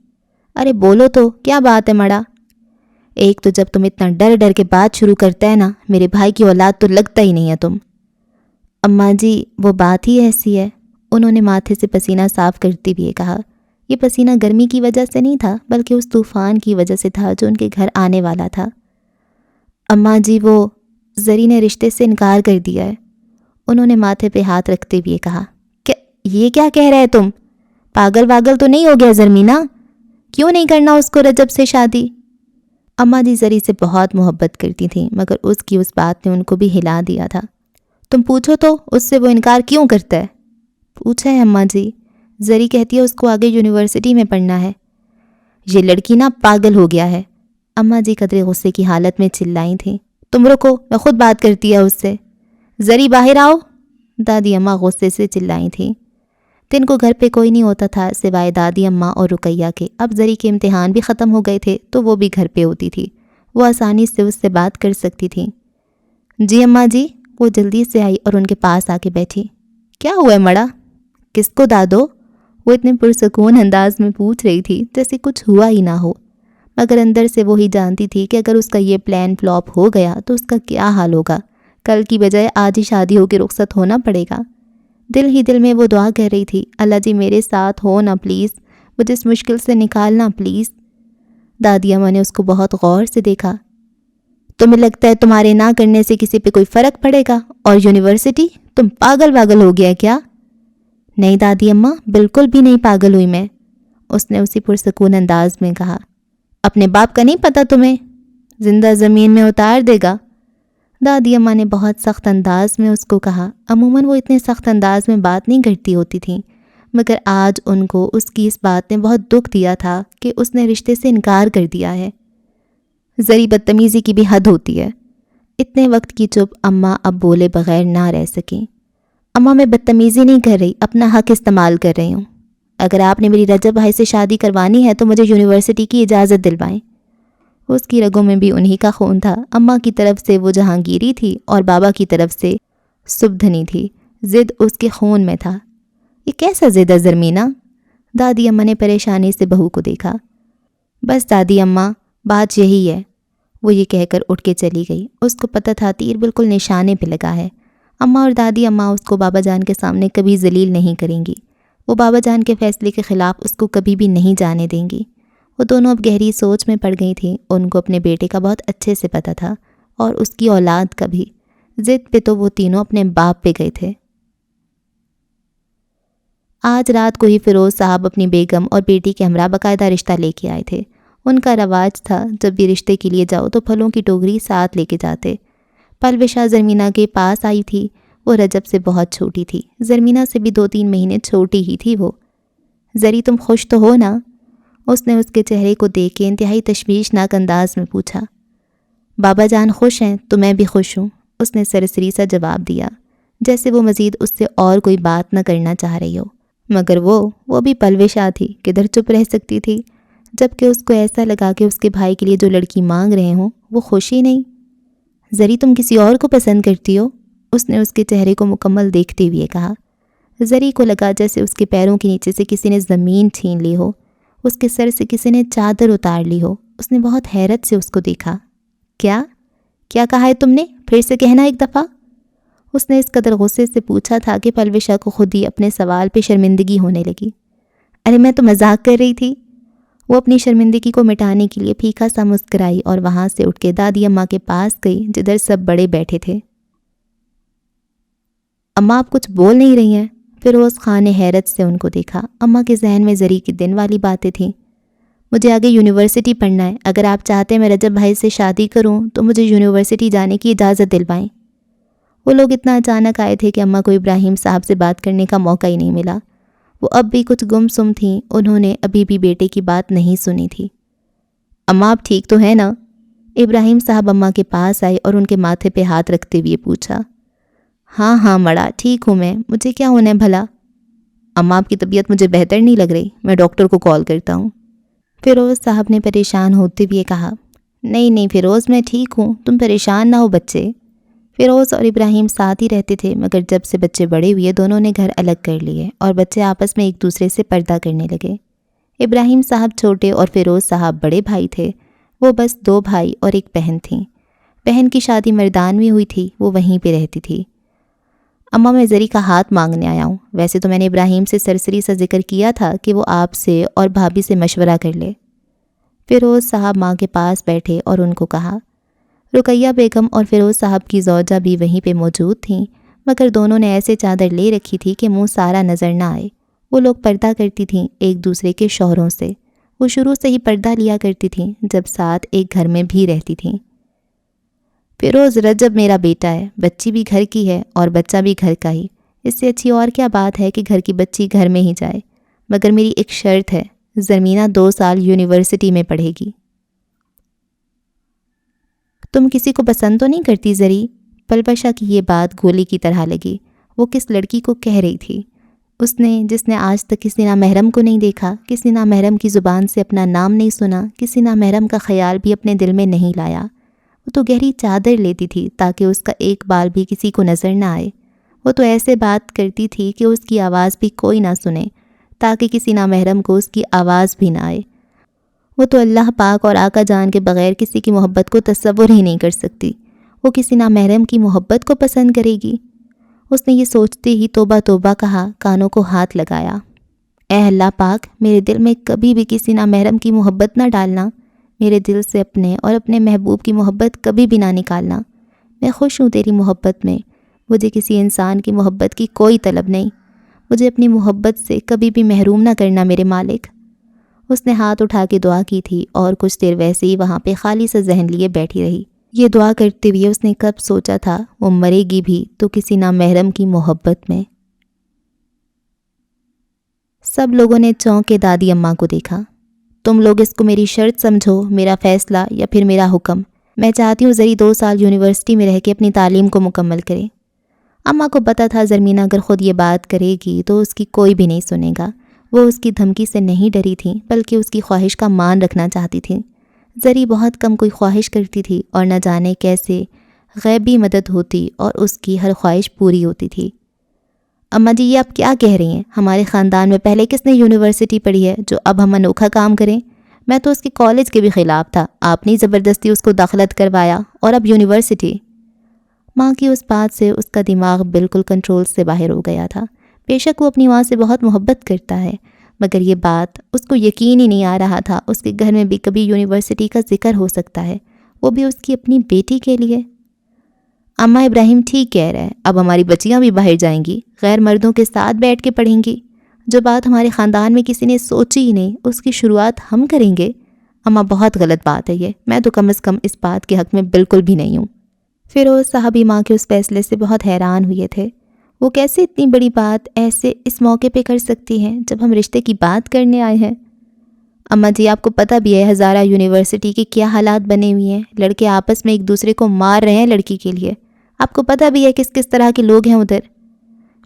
ارے بولو تو، کیا بات ہے مڑا؟ ایک تو جب تم اتنا ڈر ڈر کے بات شروع کرتا ہے نا، میرے بھائی کی اولاد تو لگتا ہی نہیں ہے تم۔ اماں جی، وہ بات ہی ایسی ہے، انہوں نے ماتھے سے پسینہ صاف کرتے ہوئے کہا۔ یہ پسینہ گرمی کی وجہ سے نہیں تھا بلکہ اس طوفان کی وجہ سے تھا جو ان کے گھر آنے والا تھا۔ اماں جی، وہ زری نے رشتے سے انکار کر دیا ہے، انہوں نے ماتھے پہ ہاتھ رکھتے ہوئے کہا۔ یہ کیا کہہ رہے تم؟ پاگل واگل تو نہیں ہو گیا زرمینہ؟ کیوں نہیں کرنا اس کو رجب سے شادی؟ اماں جی زری سے بہت محبت کرتی تھیں مگر اس کی اس بات نے ان کو بھی ہلا دیا تھا۔ تم پوچھو تو اس سے وہ انکار کیوں کرتا ہے؟ پوچھا ہے اماں جی، زری کہتی ہے اس کو آگے یونیورسٹی میں پڑھنا ہے۔ یہ لڑکی نا پاگل ہو گیا ہے، اماں جی قدرے غصے کی حالت میں چلائی تھیں۔ تم رکو، میں خود بات کرتی ہے اس سے۔ زری باہر آؤ، دادی اماں غصے سے چلائی تھیں۔ دن کو گھر پہ کوئی نہیں ہوتا تھا سوائے دادی اماں اور رقیہ کے۔ اب زری کے امتحان بھی ختم ہو گئے تھے تو وہ بھی گھر پہ ہوتی تھی۔ وہ آسانی سے اس سے بات کر سکتی تھیں۔ جی اماں جی، وہ جلدی سے آئی اور ان کے پاس آ کے بیٹھی۔ کیا ہوا ہے مڑا؟ کس کو دادو؟ وہ اتنے پرسکون انداز میں پوچھ رہی تھی جیسے کچھ ہوا ہی نہ ہو، مگر اندر سے وہی جانتی تھی کہ اگر اس کا یہ پلان فلاپ ہو گیا تو اس کا کیا حال ہوگا۔ کل کی بجائے آج ہی شادی ہو کے رخصت ہونا پڑے گا۔ دل ہی دل میں وہ دعا کر رہی تھی، اللہ جی میرے ساتھ ہو نا پلیز، مجھے اس مشکل سے نکالنا پلیز۔ دادی اماں نے اس کو بہت غور سے دیکھا۔ تمہیں لگتا ہے تمہارے نہ کرنے سے کسی پہ کوئی فرق پڑے گا؟ اور یونیورسٹی؟ تم پاگل ہو گیا کیا؟ نہیں دادی اماں، بالکل بھی نہیں پاگل ہوئی میں، اس نے اسی پرسکون انداز میں کہا۔ اپنے باپ کا نہیں پتہ تمہیں؟ زندہ زمین میں اتار دے گا۔ دادی اماں نے بہت سخت انداز میں اس کو کہا۔ عموماً وہ اتنے سخت انداز میں بات نہیں کرتی ہوتی تھیں، مگر آج ان کو اس کی اس بات نے بہت دکھ دیا تھا کہ اس نے رشتے سے انکار کر دیا ہے۔ ذری بدتمیزی کی بھی حد ہوتی ہے۔ اتنے وقت کی چپ اماں اب بولے بغیر نہ رہ سکیں۔ اماں میں بدتمیزی نہیں کر رہی، اپنا حق استعمال کر رہی ہوں۔ اگر آپ نے میری رجب بھائی سے شادی کروانی ہے تو مجھے یونیورسٹی کی اجازت دلوائیں۔ اس کی رگوں میں بھی انہی کا خون تھا۔ اماں کی طرف سے وہ جہانگیری تھی اور بابا کی طرف سے سبدھنی تھی۔ ضد اس کے خون میں تھا۔ یہ کیسا ضد ہے زرمینہ؟ دادی اماں نے پریشانی سے بہو کو دیکھا۔ بس دادی اماں، بات یہی ہے، وہ یہ کہہ کر اٹھ کے چلی گئی۔ اس کو پتہ تھا تیر بالکل نشانے پہ لگا ہے۔ اماں اور دادی اماں اس کو بابا جان کے سامنے کبھی ذلیل نہیں کریں گی۔ وہ بابا جان کے فیصلے کے خلاف اس کو کبھی بھی نہیں جانے دیں گی۔ وہ دونوں اب گہری سوچ میں پڑ گئی تھیں۔ ان کو اپنے بیٹے کا بہت اچھے سے پتہ تھا اور اس کی اولاد کا بھی۔ ضد پہ تو وہ تینوں اپنے باپ پہ گئے تھے۔ آج رات کو ہی فیروز صاحب اپنی بیگم اور بیٹی کے ہمراہ باقاعدہ رشتہ لے کے آئے تھے۔ ان کا رواج تھا جب بھی رشتے کے لیے جاؤ تو پھلوں کی ٹوکری ساتھ لے کے جاتے۔ پلوشہ زرمینہ کے پاس آئی تھی۔ وہ رجب سے بہت چھوٹی تھی، زرمینہ سے بھی 2-3 مہینے چھوٹی ہی تھی وہ۔ زری تم خوش تو ہو نا؟ اس نے اس کے چہرے کو دیکھ کے انتہائی تشویشناک انداز میں پوچھا۔ بابا جان خوش ہیں تو میں بھی خوش ہوں، اس نے سرسری سا جواب دیا، جیسے وہ مزید اس سے اور کوئی بات نہ کرنا چاہ رہی ہو۔ مگر وہ بھی پلوشہ تھی، کدھر چپ رہ سکتی تھی، جبکہ اس کو ایسا لگا کہ اس کے بھائی کے لیے جو لڑکی مانگ رہے ہوں وہ خوش ہی نہیں۔ زری تم کسی اور کو پسند کرتی ہو؟ اس نے اس کے چہرے کو مکمل دیکھتے ہوئے کہا۔ زری کو لگا جیسے اس کے پیروں کے نیچے سے کسی نے زمین چھین لی ہو، اس کے سر سے کسی نے چادر اتار لی ہو۔ اس نے بہت حیرت سے اس کو دیکھا۔ کیا کہا ہے تم نے؟ پھر سے کہنا ایک دفعہ۔ اس نے اس قدر غصے سے پوچھا تھا کہ پلوشہ کو خود ہی اپنے سوال پہ شرمندگی ہونے لگی۔ ارے میں تو مذاق کر رہی تھی۔ وہ اپنی شرمندگی کو مٹانے کے لیے پھیکا سا مسکرائی اور وہاں سے اٹھ کے دادی اماں کے پاس گئی جدھر سب بڑے بیٹھے تھے۔ اماں آپ کچھ بول نہیں رہی ہیں؟ فیروز خان نے حیرت سے ان کو دیکھا۔ اماں کے ذہن میں زری کی دن والی باتیں تھیں۔ مجھے آگے یونیورسٹی پڑھنا ہے، اگر آپ چاہتے ہیں میں رجب بھائی سے شادی کروں تو مجھے یونیورسٹی جانے کی اجازت دلوائیں۔ وہ لوگ اتنا اچانک آئے تھے کہ اماں کو ابراہیم صاحب سے بات کرنے کا موقع ہی نہیں ملا۔ وہ اب بھی کچھ گم سم تھیں، انہوں نے ابھی بھی بیٹے کی بات نہیں سنی تھی۔ اماں آپ ٹھیک تو ہیں نا؟ ابراہیم صاحب اماں کے پاس آئے اور ان کے ماتھے پہ ہاتھ رکھتے ہوئے پوچھا۔ ہاں مڑا ٹھیک ہوں میں، مجھے کیا ہونا ہے بھلا؟ اماں آپ کی طبیعت مجھے بہتر نہیں لگ رہی، میں ڈاکٹر کو کال کرتا ہوں۔ فیروز صاحب نے پریشان ہوتے ہوئے کہا۔ نہیں فیروز میں ٹھیک ہوں، تم پریشان نہ ہو بچے۔ فیروز اور ابراہیم ساتھ ہی رہتے تھے، مگر جب سے بچے بڑے ہوئے دونوں نے گھر الگ کر لیے اور بچے آپس میں ایک دوسرے سے پردہ کرنے لگے۔ ابراہیم صاحب چھوٹے اور فیروز صاحب بڑے بھائی تھے۔ وہ بس 2 بھائی اور ایک بہن تھیں۔ بہن کی شادی مردان میں ہوئی تھی، وہ وہیں پہ رہتی تھی۔ اماں میں زری کا ہاتھ مانگنے آیا ہوں، ویسے تو میں نے ابراہیم سے سرسری سا ذکر کیا تھا کہ وہ آپ سے اور بھابھی سے مشورہ کر لے۔ فیروز صاحب ماں کے پاس بیٹھے اور ان کو کہا۔ رقیہ بیگم اور فیروز صاحب کی زوجہ بھی وہیں پہ موجود تھیں، مگر دونوں نے ایسے چادر لے رکھی تھی کہ منہ سارا نظر نہ آئے۔ وہ لوگ پردہ کرتی تھیں ایک دوسرے کے شوہروں سے۔ وہ شروع سے ہی پردہ لیا کرتی تھیں جب ساتھ ایک گھر میں بھی رہتی تھیں۔ فیروز رجب میرا بیٹا ہے، بچی بھی گھر کی ہے اور بچہ بھی گھر کا ہی، اس سے اچھی اور کیا بات ہے کہ گھر کی بچی گھر میں ہی جائے، مگر میری ایک شرط ہے، زرمینہ 2 سال یونیورسٹی میں پڑھے گی۔ تم کسی کو پسند تو نہیں کرتی زری؟ پلوشہ کی یہ بات گولی کی طرح لگی۔ وہ کس لڑکی کو کہہ رہی تھی؟ جس نے آج تک کسی نامحرم کو نہیں دیکھا، کسی نامحرم کی زبان سے اپنا نام نہیں سنا، کسی نامحرم کا خیال بھی اپنے دل میں نہیں لایا، وہ تو گہری چادر لیتی تھی تاکہ اس کا ایک بال بھی کسی کو نظر نہ آئے۔ وہ تو ایسے بات کرتی تھی کہ اس کی آواز بھی کوئی نہ سنے، تاکہ کسی نامحرم کو اس کی آواز بھی نہ آئے۔ وہ تو اللہ پاک اور آقا جان کے بغیر کسی کی محبت کو تصور ہی نہیں کر سکتی، وہ کسی نامحرم کی محبت کو پسند کرے گی؟ اس نے یہ سوچتے ہی توبہ توبہ کہا، کانوں کو ہاتھ لگایا، اے اللہ پاک، میرے دل میں کبھی بھی کسی نامحرم کی محبت نہ ڈالنا، میرے دل سے اپنے اور اپنے محبوب کی محبت کبھی بھی نہ نکالنا۔ میں خوش ہوں تیری محبت میں، مجھے کسی انسان کی محبت کی کوئی طلب نہیں، مجھے اپنی محبت سے کبھی بھی محروم نہ کرنا میرے مالک۔ اس نے ہاتھ اٹھا کے دعا کی تھی اور کچھ دیر ویسے ہی وہاں پہ خالی سا ذہن لیے بیٹھی رہی۔ یہ دعا کرتے ہوئے اس نے کب سوچا تھا وہ مرے گی بھی تو کسی نامحرم کی محبت میں۔ سب لوگوں نے چونک کے دادی اماں کو دیکھا۔ تم لوگ اس کو میری شرط سمجھو، میرا فیصلہ یا پھر میرا حکم؟ میں چاہتی ہوں زری 2 سال یونیورسٹی میں رہ کے اپنی تعلیم کو مکمل کرے۔ اماں کو پتہ تھا زرمینہ اگر خود یہ بات کرے گی تو اس کی کوئی بھی نہیں سنے گا۔ وہ اس کی دھمکی سے نہیں ڈری تھیں بلکہ اس کی خواہش کا مان رکھنا چاہتی تھیں۔ زری بہت کم کوئی خواہش کرتی تھی اور نہ جانے کیسے غیبی مدد ہوتی اور اس کی ہر خواہش پوری ہوتی تھی۔ اماں جی، یہ آپ کیا کہہ رہی ہیں؟ ہمارے خاندان میں پہلے کس نے یونیورسٹی پڑھی ہے جو اب ہم انوکھا کام کریں؟ میں تو اس کے کالج کے بھی خلاف تھا، آپ نے زبردستی اس کو داخلت کروایا اور اب یونیورسٹی۔ ماں کی اس بات سے اس کا دماغ بالکل کنٹرول سے باہر ہو گیا تھا۔ بے شک وہ اپنی ماں سے بہت محبت کرتا ہے، مگر یہ بات اس کو یقین ہی نہیں آ رہا تھا اس کے گھر میں بھی کبھی یونیورسٹی کا ذکر ہو سکتا ہے، وہ بھی اس کی اپنی بیٹی کے لیے۔ اماں، ابراہیم ٹھیک کہہ رہا ہے، اب ہماری بچیاں بھی باہر جائیں گی، غیر مردوں کے ساتھ بیٹھ کے پڑھیں گی۔ جو بات ہمارے خاندان میں کسی نے سوچی ہی نہیں، اس کی شروعات ہم کریں گے۔ اماں، بہت غلط بات ہے یہ، میں تو کم از کم اس بات کے حق میں بالکل بھی نہیں ہوں۔ فیروز صاحب ماں کے اس فیصلے سے بہت حیران ہوئے تھے۔ وہ کیسے اتنی بڑی بات ایسے اس موقع پہ کر سکتی ہیں جب ہم رشتے کی بات کرنے آئے ہیں؟ اماں جی، آپ کو پتہ بھی ہے ہزارہ یونیورسٹی کے کیا حالات بنے ہوئے ہیں، لڑکے آپس میں ایک دوسرے کو مار رہے ہیں لڑکی کے لیے، آپ کو پتہ بھی ہے کس کس طرح کے لوگ ہیں ادھر۔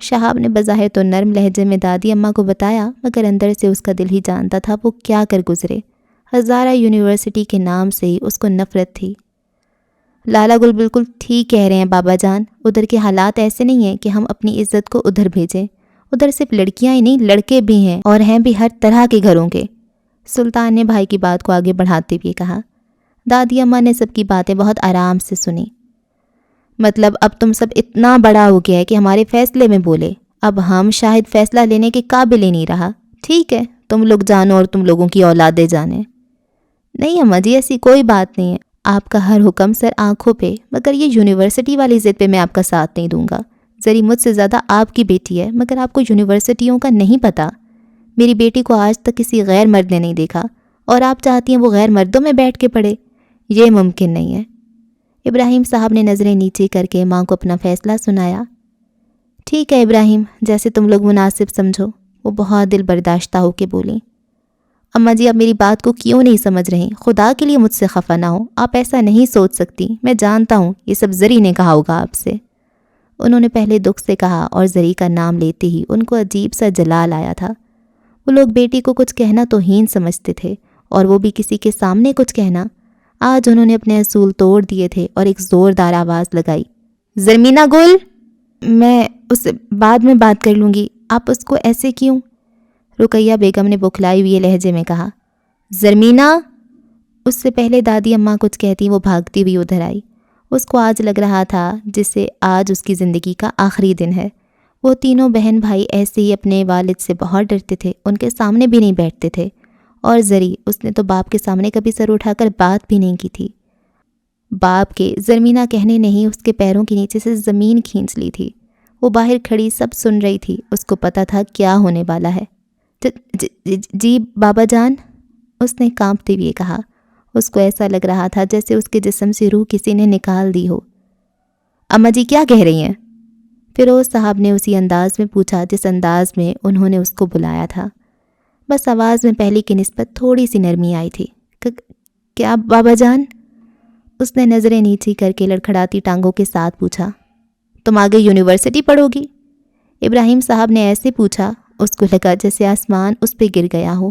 شہاب نے بظاہر تو نرم لہجے میں دادی اماں کو بتایا، مگر اندر سے اس کا دل ہی جانتا تھا وہ کیا کر گزرے۔ ہزارہ یونیورسٹی کے نام سے ہی اس کو نفرت تھی۔ لالا گل بالکل ٹھیک کہہ رہے ہیں بابا جان، ادھر کے حالات ایسے نہیں ہیں کہ ہم اپنی عزت کو ادھر بھیجیں، ادھر صرف لڑکیاں ہی نہیں لڑکے بھی ہیں اور ہیں بھی ہر طرح کے گھروں کے۔ سلطان نے بھائی کی بات کو آگے بڑھاتے ہوئے کہا۔ دادی اماں نے سب کی باتیں بہت آرام سے سنی۔ مطلب اب تم سب اتنا بڑا ہو گیا ہے کہ ہمارے فیصلے میں بولے، اب ہم شاید فیصلہ لینے کے قابل ہی نہیں رہا۔ ٹھیک ہے، تم لوگ جانو اور تم لوگوں کی اولادیں جانیں۔ نہیں اماں جی، ایسی کوئی بات نہیں ہے، آپ کا ہر حکم سر آنکھوں پہ، مگر یہ یونیورسٹی والی ضد پہ میں آپ کا ساتھ نہیں دوں گا۔ زری مجھ سے زیادہ آپ کی بیٹی ہے، مگر آپ کو یونیورسٹیوں کا نہیں پتہ۔ میری بیٹی کو آج تک کسی غیر مرد نے نہیں دیکھا اور آپ چاہتی ہیں وہ غیر مردوں میں بیٹھ کے پڑھے؟ یہ ممکن نہیں ہے۔ ابراہیم صاحب نے نظریں نیچے کر کے ماں کو اپنا فیصلہ سنایا۔ ٹھیک ہے ابراہیم، جیسے تم لوگ مناسب سمجھو، وہ بہت دل برداشتہ ہو کے بولیں۔ اماں جی، آپ میری بات کو کیوں نہیں سمجھ رہی؟ خدا کے لیے مجھ سے خفا نہ ہو، آپ ایسا نہیں سوچ سکتی، میں جانتا ہوں یہ سب زری نے کہا ہوگا آپ سے۔ انہوں نے پہلے دکھ سے کہا اور زری کا نام لیتے ہی ان کو عجیب سا جلال آیا تھا۔ وہ لوگ بیٹی کو کچھ کہنا توہین سمجھتے تھے، اور وہ بھی کسی کے سامنے کچھ کہنا۔ آج انہوں نے اپنے اصول توڑ دیے تھے اور ایک زوردار آواز لگائی، زرمینہ گل! میں اس سے بعد میں بات کر لوں گی، آپ اس کو ایسے کیوں؟ رقیہ بیگم نے بکھلائی ہوئے لہجے میں کہا۔ زرمینہ! اس سے پہلے دادی اماں کچھ کہتی وہ بھاگتی ہوئی ادھر آئی۔ اس کو آج لگ رہا تھا جسے آج اس کی زندگی کا آخری دن ہے۔ وہ تینوں بہن بھائی ایسے ہی اپنے والد سے بہت ڈرتے تھے، ان کے سامنے بھی نہیں بیٹھتے تھے، اور زری، اس نے تو باپ کے سامنے کبھی سر اٹھا کر بات بھی نہیں کی تھی۔ باپ کے زرمینہ کہنے نے ہی اس کے پیروں کے نیچے سے زمین کھینچ لی تھی۔ وہ باہر کھڑی سب سن رہی تھی، اس کو پتہ تھا کیا ہونے والا ہے۔ جی بابا جان، اس نے کانپتے ہوئے کہا۔ اس کو ایسا لگ رہا تھا جیسے اس کے جسم سے روح کسی نے نکال دی ہو۔ اماں جی کیا کہہ رہی ہیں؟ فیروز صاحب نے اسی انداز میں پوچھا جس انداز میں انہوں نے اس کو بلایا تھا، بس آواز میں پہلے کی نسبت تھوڑی سی نرمی آئی تھی۔ کیا بابا جان؟ اس نے نظریں نیچی کر کے لڑکھڑاتی ٹانگوں کے ساتھ پوچھا۔ تم آگے یونیورسٹی پڑھو گی؟ ابراہیم صاحب نے ایسے پوچھا اس کو لگا جیسے آسمان اس پہ گر گیا ہو،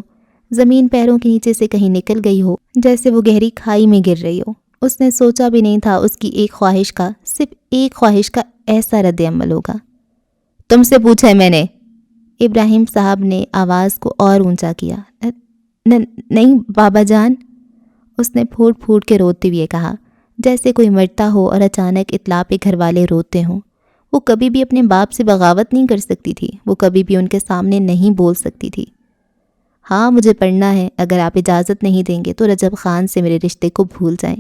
زمین پیروں کے نیچے سے کہیں نکل گئی ہو، جیسے وہ گہری کھائی میں گر رہی ہو۔ اس نے سوچا بھی نہیں تھا اس کی ایک خواہش کا، صرف ایک خواہش کا ایسا رد عمل ہوگا۔ تم سے پوچھا ہے میں نے؟ ابراہیم صاحب نے آواز کو اور اونچا کیا۔ نہیں بابا جان، اس نے پھوٹ پھوٹ کے روتے ہوئے کہا، جیسے کوئی مرتا ہو اور اچانک اطلاع پہ گھر والے روتے ہوں۔ وہ کبھی بھی اپنے باپ سے بغاوت نہیں کر سکتی تھی، وہ کبھی بھی ان کے سامنے نہیں بول سکتی تھی۔ ہاں مجھے پڑھنا ہے، اگر آپ اجازت نہیں دیں گے تو رجب خان سے میرے رشتے کو بھول جائیں۔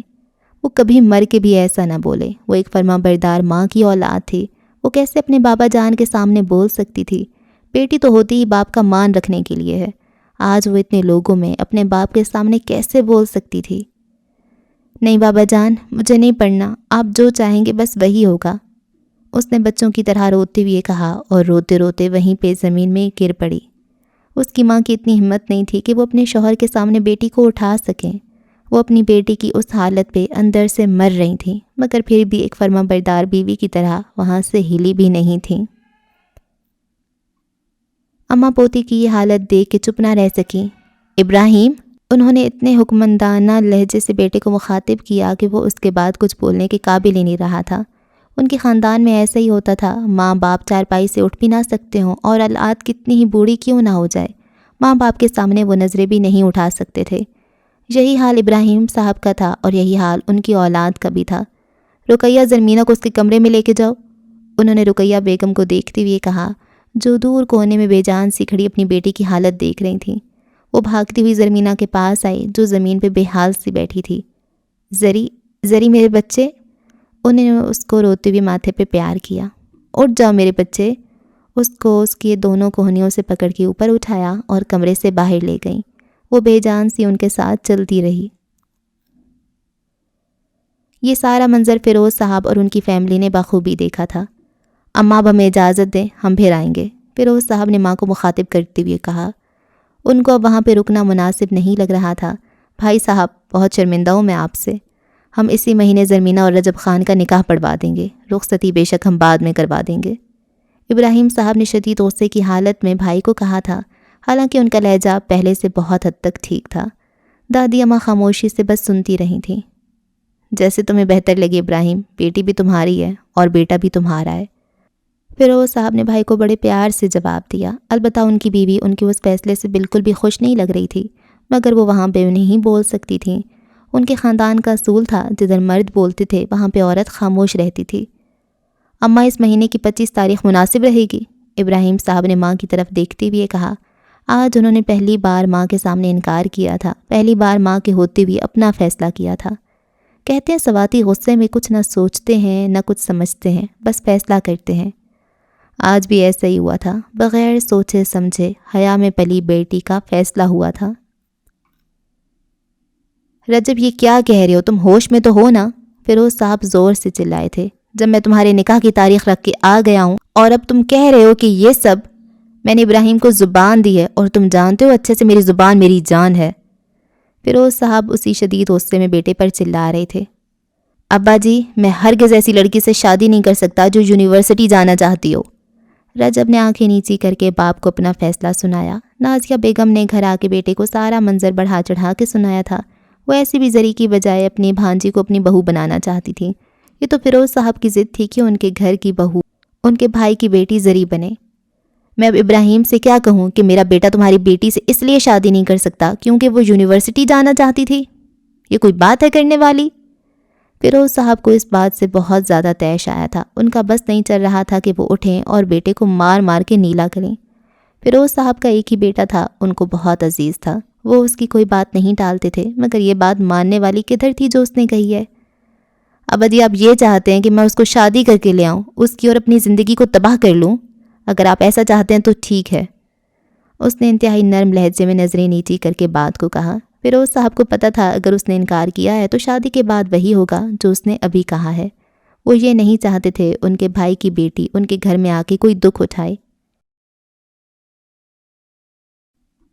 وہ کبھی مر کے بھی ایسا نہ بولے، وہ ایک فرما بردار ماں کی اولاد تھی، وہ کیسے اپنے بابا جان کے سامنے بول سکتی تھی؟ بیٹی تو ہوتی ہی باپ کا مان رکھنے کے لیے ہے، آج وہ اتنے لوگوں میں اپنے باپ کے سامنے کیسے بول سکتی تھی؟ نہیں بابا جان، مجھے نہیں پڑھنا، آپ جو چاہیں گے بس وہی ہوگا، اس نے بچوں کی طرح روتے ہوئے کہا اور روتے روتے وہیں پہ زمین میں گر پڑی۔ اس کی ماں کی اتنی ہمت نہیں تھی کہ وہ اپنے شوہر کے سامنے بیٹی کو اٹھا سکیں۔ وہ اپنی بیٹی کی اس حالت پہ اندر سے مر رہی تھیں، مگر پھر بھی ایک فرما بردار بیوی کی طرح وہاں سے ہلی بھی نہیں تھیں۔ اماں پوتی کی یہ حالت دیکھ کے چپ نہ رہ سکیں۔ ابراہیم، انہوں نے اتنے حکمرانانہ لہجے سے بیٹے کو مخاطب کیا کہ وہ اس کے بعد کچھ بولنے کے قابل ہی نہیں رہا تھا۔ ان کے خاندان میں ایسا ہی ہوتا تھا، ماں باپ چارپائی سے اٹھ بھی نہ سکتے ہوں اور اولاد کتنی ہی بوڑھی کیوں نہ ہو جائے، ماں باپ کے سامنے وہ نظریں بھی نہیں اٹھا سکتے تھے۔ یہی حال ابراہیم صاحب کا تھا اور یہی حال ان کی اولاد کا بھی تھا۔ رقیہ زرمینہ کو اس کے کمرے میں لے کے جاؤ، انہوں نے رقیہ بیگم کو دیکھتے ہوئے کہا، جو دور کونے میں بے جان سی کھڑی اپنی بیٹی کی حالت دیکھ رہی تھیں۔ وہ بھاگتی ہوئی زرمینہ کے پاس آئی جو زمین پہ بے حال سی بیٹھی تھی۔ زری میرے بچے، انہوں نے اس کو روتے ہوئے ماتھے پہ پیار کیا۔ اٹھ جاؤ میرے بچے، اس کو اس کی دونوں کوہنیوں سے پکڑ کے اوپر اٹھایا اور کمرے سے باہر لے گئیں۔ وہ بے جان سی ان کے ساتھ چلتی رہی۔ یہ سارا منظر فیروز صاحب اور ان کی فیملی نے بخوبی دیکھا تھا۔ اماں اب ہمیں اجازت دیں، ہم پھر آئیں گے، فیروز صاحب نے ماں کو مخاطب کرتے ہوئے کہا۔ ان کو اب وہاں پہ رکنا مناسب نہیں لگ رہا تھا۔ بھائی صاحب، بہت شرمندہ ہوں میں آپ سے، ہم اسی مہینے زرمینہ اور رجب خان کا نکاح پڑھوا دیں گے، رخصتی بے شک ہم بعد میں کروا دیں گے، ابراہیم صاحب نے شدید غصے کی حالت میں بھائی کو کہا تھا، حالانکہ ان کا لہجہ پہلے سے بہت حد تک ٹھیک تھا۔ دادی اماں خاموشی سے بس سنتی رہی تھیں۔ جیسے تمہیں بہتر لگے ابراہیم، بیٹی بھی تمہاری ہے اور بیٹا بھی تمہارا ہے، فیروز صاحب نے بھائی کو بڑے پیار سے جواب دیا۔ البتہ ان کی بیوی ان کے اس فیصلے سے بالکل بھی خوش نہیں لگ رہی تھی، مگر وہ وہاں پہ نہیں بول سکتی تھیں۔ ان کے خاندان کا اصول تھا، جدھر مرد بولتے تھے وہاں پہ عورت خاموش رہتی تھی۔ اماں، اس مہینے کی 25 تاریخ مناسب رہے گی، ابراہیم صاحب نے ماں کی طرف دیکھتے ہوئے کہا۔ آج انہوں نے پہلی بار ماں کے سامنے انکار کیا تھا، پہلی بار ماں کے ہوتے ہوئے اپنا فیصلہ کیا تھا۔ کہتے ہیں سواتی غصے میں کچھ نہ سوچتے ہیں نہ کچھ سمجھتے ہیں، بس فیصلہ کرتے ہیں۔ آج بھی ایسا ہی ہوا تھا، بغیر سوچے سمجھے حیا میں پلی بیٹی کا فیصلہ ہوا تھا۔ رجب، یہ کیا کہہ رہے ہو تم؟ ہوش میں تو ہو نا؟ فیروز صاحب زور سے چلائے تھے۔ جب میں تمہارے نکاح کی تاریخ رکھ کے آ گیا ہوں اور اب تم کہہ رہے ہو کہ یہ سب، میں نے ابراہیم کو زبان دی ہے اور تم جانتے ہو اچھے سے میری زبان میری جان ہے۔ فیروز صاحب اسی شدید غصے میں بیٹے پر چلا رہے تھے۔ ابا جی، میں ہرگز ایسی لڑکی سے شادی نہیں کر سکتا جو یونیورسٹی جانا چاہتی ہو۔ رجب نے آنکھیں نیچی کر کے باپ کو اپنا فیصلہ سنایا۔ نازیہ بیگم نے گھر آ کے بیٹے کو سارا منظر بڑھا چڑھا کے سنایا تھا۔ وہ ایسی بھی زری کی بجائے اپنی بھانجی کو اپنی بہو بنانا چاہتی تھی۔ یہ تو فیروز صاحب کی ضد تھی کہ ان کے گھر کی بہو ان کے بھائی کی بیٹی زری بنے۔ میں اب ابراہیم سے کیا کہوں کہ میرا بیٹا تمہاری بیٹی سے اس لیے شادی نہیں کر سکتا کیونکہ وہ یونیورسٹی جانا چاہتی تھی؟ یہ کوئی بات ہے کرنے والی؟ فیروز صاحب کو اس بات سے بہت زیادہ طیش آیا تھا۔ ان کا بس نہیں چل رہا تھا کہ وہ اٹھیں اور بیٹے کو مار مار کے نیلا کریں۔ فیروز صاحب کا ایک ہی بیٹا تھا، ان کو بہت عزیز تھا، وہ اس کی کوئی بات نہیں ٹالتے تھے، مگر یہ بات ماننے والی کدھر تھی جو اس نے کہی ہے؟ ابا جی، آپ یہ چاہتے ہیں کہ میں اس کو شادی کر کے لے آؤں، اس کی اور اپنی زندگی کو تباہ کر لوں؟ اگر آپ ایسا چاہتے ہیں تو ٹھیک ہے، اس نے انتہائی نرم لہجے میں نظریں نیچی کر کے بات کو کہا۔ فیروز صاحب کو پتہ تھا اگر اس نے انکار کیا ہے تو شادی کے بعد وہی ہوگا جو اس نے ابھی کہا ہے۔ وہ یہ نہیں چاہتے تھے ان کے بھائی کی بیٹی ان کے گھر میں آ کے کوئی دکھ اٹھائے۔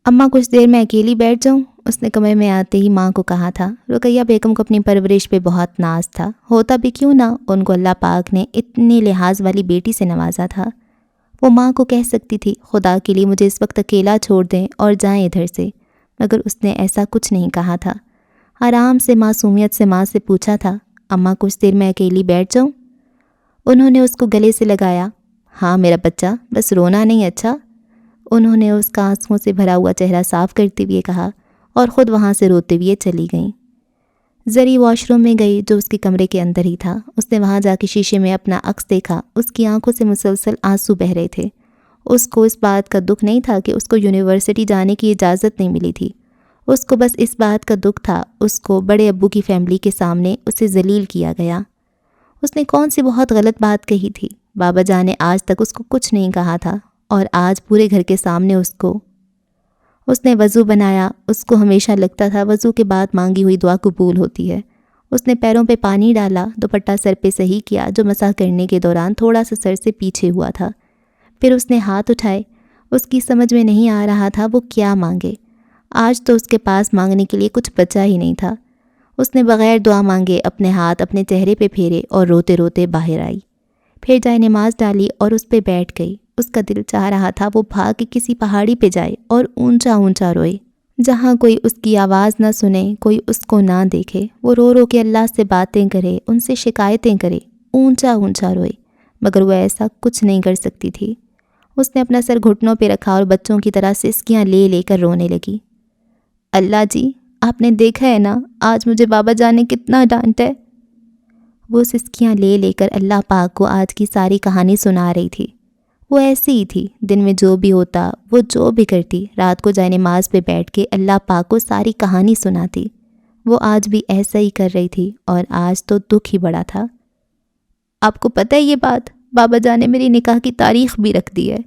اماں، کچھ دیر میں اکیلی بیٹھ جاؤں، اس نے کمرے میں آتے ہی ماں کو کہا تھا۔ رقیہ بیگم کو اپنی پرورش پہ بہت ناز تھا، ہوتا بھی کیوں نہ، ان کو اللہ پاک نے اتنی لحاظ والی بیٹی سے نوازا تھا۔ وہ ماں کو کہہ سکتی تھی خدا کے لیے مجھے اس وقت اکیلا چھوڑ دیں اور جائیں ادھر سے، مگر اس نے ایسا کچھ نہیں کہا تھا۔ آرام سے معصومیت سے ماں سے پوچھا تھا، اماں کچھ دیر میں اکیلی بیٹھ جاؤں؟ انہوں نے اس کو گلے سے لگایا، ہاں میرا بچہ، بس رونا نہیں اچھا؟ انہوں نے اس کا آنسوؤں سے بھرا ہوا چہرہ صاف کرتے ہوئے کہا اور خود وہاں سے روتے ہوئے چلی گئیں۔ زری واش روم میں گئی جو اس کے کمرے کے اندر ہی تھا۔ اس نے وہاں جا کے شیشے میں اپنا عکس دیکھا۔ اس کی آنکھوں سے مسلسل آنسو بہہ رہے تھے۔ اس کو اس بات کا دکھ نہیں تھا کہ اس کو یونیورسٹی جانے کی اجازت نہیں ملی تھی، اس کو بس اس بات کا دکھ تھا اس کو بڑے ابو کی فیملی کے سامنے اسے ذلیل کیا گیا۔ اس نے کون سی بہت غلط بات کہی تھی؟ بابا جان نے آج تک اس کو کچھ نہیں کہا تھا، اور آج پورے گھر کے سامنے اس نے وضو بنایا۔ اس کو ہمیشہ لگتا تھا وضو کے بعد مانگی ہوئی دعا قبول ہوتی ہے۔ اس نے پیروں پہ پانی ڈالا، دوپٹہ سر پہ صحیح کیا جو مسح کرنے کے دوران تھوڑا سا سر سے پیچھے ہوا تھا۔ پھر اس نے ہاتھ اٹھائے۔ اس کی سمجھ میں نہیں آ رہا تھا وہ کیا مانگے۔ آج تو اس کے پاس مانگنے کے لیے کچھ بچا ہی نہیں تھا۔ اس نے بغیر دعا مانگے اپنے ہاتھ اپنے چہرے پہ پھیرے اور روتے روتے باہر آئی۔ پھر جائے نماز ڈالی اور اس پہ بیٹھ گئی۔ اس کا دل چاہ رہا تھا وہ بھاگ کے کسی پہاڑی پہ جائے اور اونچا اونچا روئے، جہاں کوئی اس کی آواز نہ سنے، کوئی اس کو نہ دیکھے۔ وہ رو رو کے اللہ سے باتیں کرے، ان سے شکایتیں کرے، اونچا اونچا روئے، مگر وہ ایسا کچھ نہیں کر سکتی تھی۔ اس نے اپنا سر گھٹنوں پہ رکھا اور بچوں کی طرح سسکیاں لے لے کر رونے لگی۔ اللہ جی، آپ نے دیکھا ہے نا آج مجھے بابا جان نے کتنا ڈانٹا ہے۔ وہ سسکیاں لے لے کر اللہ پاک کو آج کی ساری کہانی سنا رہی تھی۔ وہ ایسی ہی تھی، دن میں جو بھی ہوتا، وہ جو بھی کرتی، رات کو جائے نماز پہ بیٹھ کے اللہ پاک کو ساری کہانی سناتی۔ وہ آج بھی ایسا ہی کر رہی تھی، اور آج تو دکھ ہی بڑا تھا۔ آپ کو پتہ ہے یہ بات؟ بابا جان نے میری نکاح کی تاریخ بھی رکھ دی ہے۔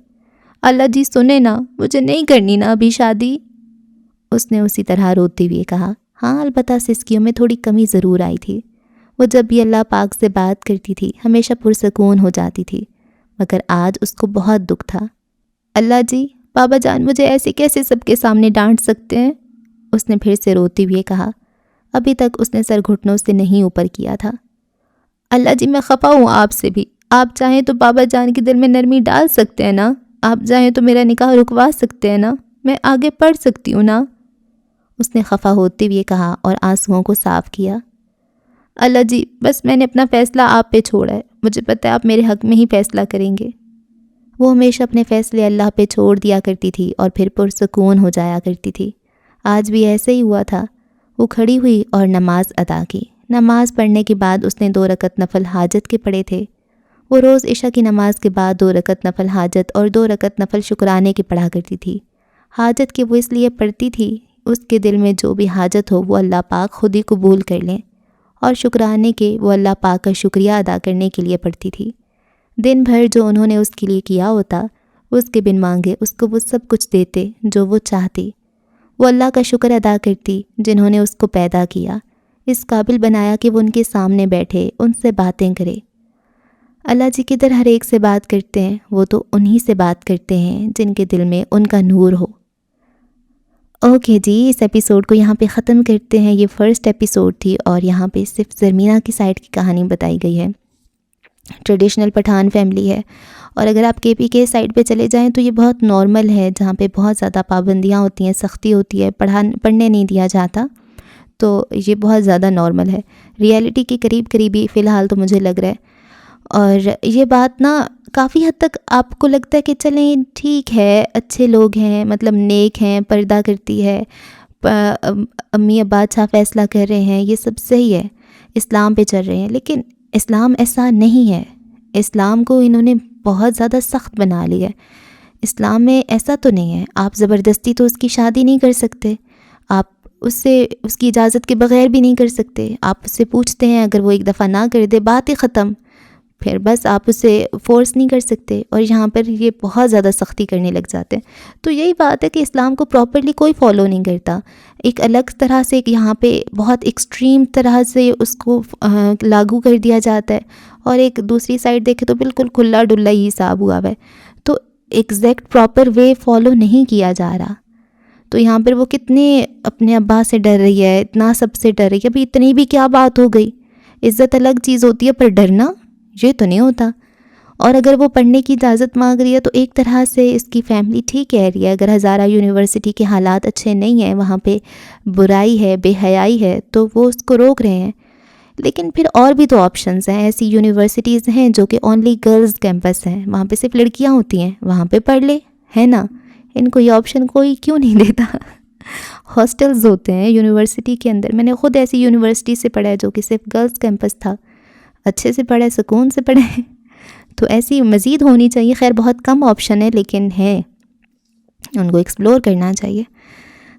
اللہ جی سنے نا، مجھے نہیں کرنی نا ابھی شادی۔ اس نے اسی طرح روتے ہوئے کہا۔ ہاں البتہ سسکیوں میں تھوڑی کمی ضرور آئی تھی۔ وہ جب بھی اللہ پاک سے بات کرتی تھی ہمیشہ پرسکون ہو جاتی تھی، مگر آج اس کو بہت دکھ تھا۔ اللہ جی، بابا جان مجھے ایسے کیسے سب کے سامنے ڈانٹ سکتے ہیں؟ اس نے پھر سے روتے ہوئے کہا۔ ابھی تک اس نے سر گھٹنوں سے نہیں اوپر کیا تھا۔ اللہ جی میں خفا ہوں آپ سے بھی، آپ چاہیں تو بابا جان کے دل میں نرمی ڈال سکتے ہیں نا، آپ چاہیں تو میرا نکاح رکوا سکتے ہیں نا، میں آگے پڑھ سکتی ہوں نا۔ اس نے خفا ہوتے ہوئے کہا اور آنسوؤں کو صاف کیا۔ اللہ جی بس میں نے اپنا فیصلہ آپ پہ چھوڑا ہے، مجھے پتہ ہے آپ میرے حق میں ہی فیصلہ کریں گے۔ وہ ہمیشہ اپنے فیصلے اللہ پہ چھوڑ دیا کرتی تھی اور پھر پرسکون ہو جایا کرتی تھی۔ آج بھی ایسے ہی ہوا تھا۔ وہ کھڑی ہوئی اور نماز ادا کی۔ نماز پڑھنے کے بعد اس نے 2 رکعت نفل حاجت کے پڑھے تھے۔ وہ روز عشاء کی نماز کے بعد 2 رکعت نفل حاجت اور 2 رکعت نفل شکرانے کے پڑھا کرتی تھی۔ حاجت کے وہ اس لیے پڑھتی تھی اس کے دل میں جو بھی حاجت ہو وہ اللہ پاک خود ہی قبول کر لیں، اور شکرانے کے وہ اللہ پاک کا شکریہ ادا کرنے کے لیے پڑھتی تھی۔ دن بھر جو انہوں نے اس کے لیے کیا ہوتا، اس کے بن مانگے اس کو وہ سب کچھ دیتے جو وہ چاہتی۔ وہ اللہ کا شکر ادا کرتی جنہوں نے اس کو پیدا کیا، اس قابل بنایا کہ وہ ان کے سامنے بیٹھے ان سے باتیں کرے۔ اللہ جی کدھر ہر ایک سے بات کرتے ہیں، وہ تو انہی سے بات کرتے ہیں جن کے دل میں ان کا نور ہو۔ اوکے جی، اس ایپیسوڈ کو یہاں پہ ختم کرتے ہیں۔ یہ فرسٹ ایپیسوڈ تھی اور یہاں پہ صرف زرمینہ کی سائڈ کی کہانی بتائی گئی ہے۔ ٹریڈیشنل پٹھان فیملی ہے، اور اگر آپ کے پی کے سائڈ پہ چلے جائیں تو یہ بہت نارمل ہے، جہاں پہ بہت زیادہ پابندیاں ہوتی ہیں، سختی ہوتی ہے، پڑھنے نہیں دیا جاتا، تو یہ بہت زیادہ نارمل ہے، ریئلٹی کے قریب قریبی فی الحال تو مجھے لگ رہا ہے۔ اور یہ بات نا کافی حد تک آپ کو لگتا ہے کہ چلیں ٹھیک ہے، اچھے لوگ ہیں، مطلب نیک ہیں، پردہ کرتی ہے، امی ابا اچھا فیصلہ کر رہے ہیں، یہ سب صحیح ہے، اسلام پہ چل رہے ہیں، لیکن اسلام ایسا نہیں ہے۔ اسلام کو انہوں نے بہت زیادہ سخت بنا لیا ہے۔ اسلام میں ایسا تو نہیں ہے، آپ زبردستی تو اس کی شادی نہیں کر سکتے، آپ اس کی اجازت کے بغیر بھی نہیں کر سکتے۔ آپ اس سے پوچھتے ہیں، اگر وہ ایک دفعہ نہ کر دے بات ہی ختم، پھر بس آپ اسے فورس نہیں کر سکتے، اور یہاں پر یہ بہت زیادہ سختی کرنے لگ جاتے ہیں۔ تو یہی بات ہے کہ اسلام کو پراپرلی کوئی فالو نہیں کرتا، ایک الگ طرح سے یہاں پہ بہت ایکسٹریم طرح سے اس کو لاگو کر دیا جاتا ہے، اور ایک دوسری سائڈ دیکھے تو بالکل کھلا ڈلا ہی حساب ہوا ہے، تو ایگزیکٹ پراپر وے فالو نہیں کیا جا رہا۔ تو یہاں پر وہ کتنے اپنے ابا سے ڈر رہی ہے، اتنا سب سے ڈر رہی ہے، ابھی اتنی بھی کیا بات ہو گئی، عزت الگ چیز ہوتی ہے، پر ڈرنا یہ تو نہیں ہوتا۔ اور اگر وہ پڑھنے کی اجازت مانگ رہی ہے تو ایک طرح سے اس کی فیملی ٹھیک کہہ رہی ہے. اگر ہزارہ یونیورسٹی کے حالات اچھے نہیں ہیں، وہاں پہ برائی ہے، بے حیائی ہے، تو وہ اس کو روک رہے ہیں. لیکن پھر اور بھی تو آپشنز ہیں. ایسی یونیورسٹیز ہیں جو کہ اونلی گرلز کیمپس ہیں، وہاں پہ صرف لڑکیاں ہوتی ہیں، وہاں پہ پڑھ لے، ہے نا. ان کو یہ آپشن کوئی کیوں نہیں دیتا؟ ہاسٹلز ہوتے ہیں یونیورسٹی کے اندر. میں نے خود ایسی یونیورسٹی سے پڑھا ہے جو کہ صرف گرلز کیمپس تھا. اچھے سے پڑھے، سکون سے پڑھے. تو ایسی مزید ہونی چاہیے. خیر بہت کم آپشن ہے لیکن ہیں، ان کو ایکسپلور کرنا چاہیے.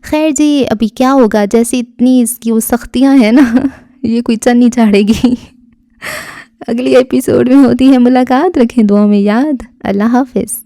خیر جی، ابھی کیا ہوگا، جیسی اتنی اس کی وہ سختیاں ہیں نا، یہ کوئی چل نہیں چاڑے گی. اگلی ایپیسوڈ میں ہوتی ہے ملاقات. رکھیں دعاؤں میں یاد. اللہ حافظ.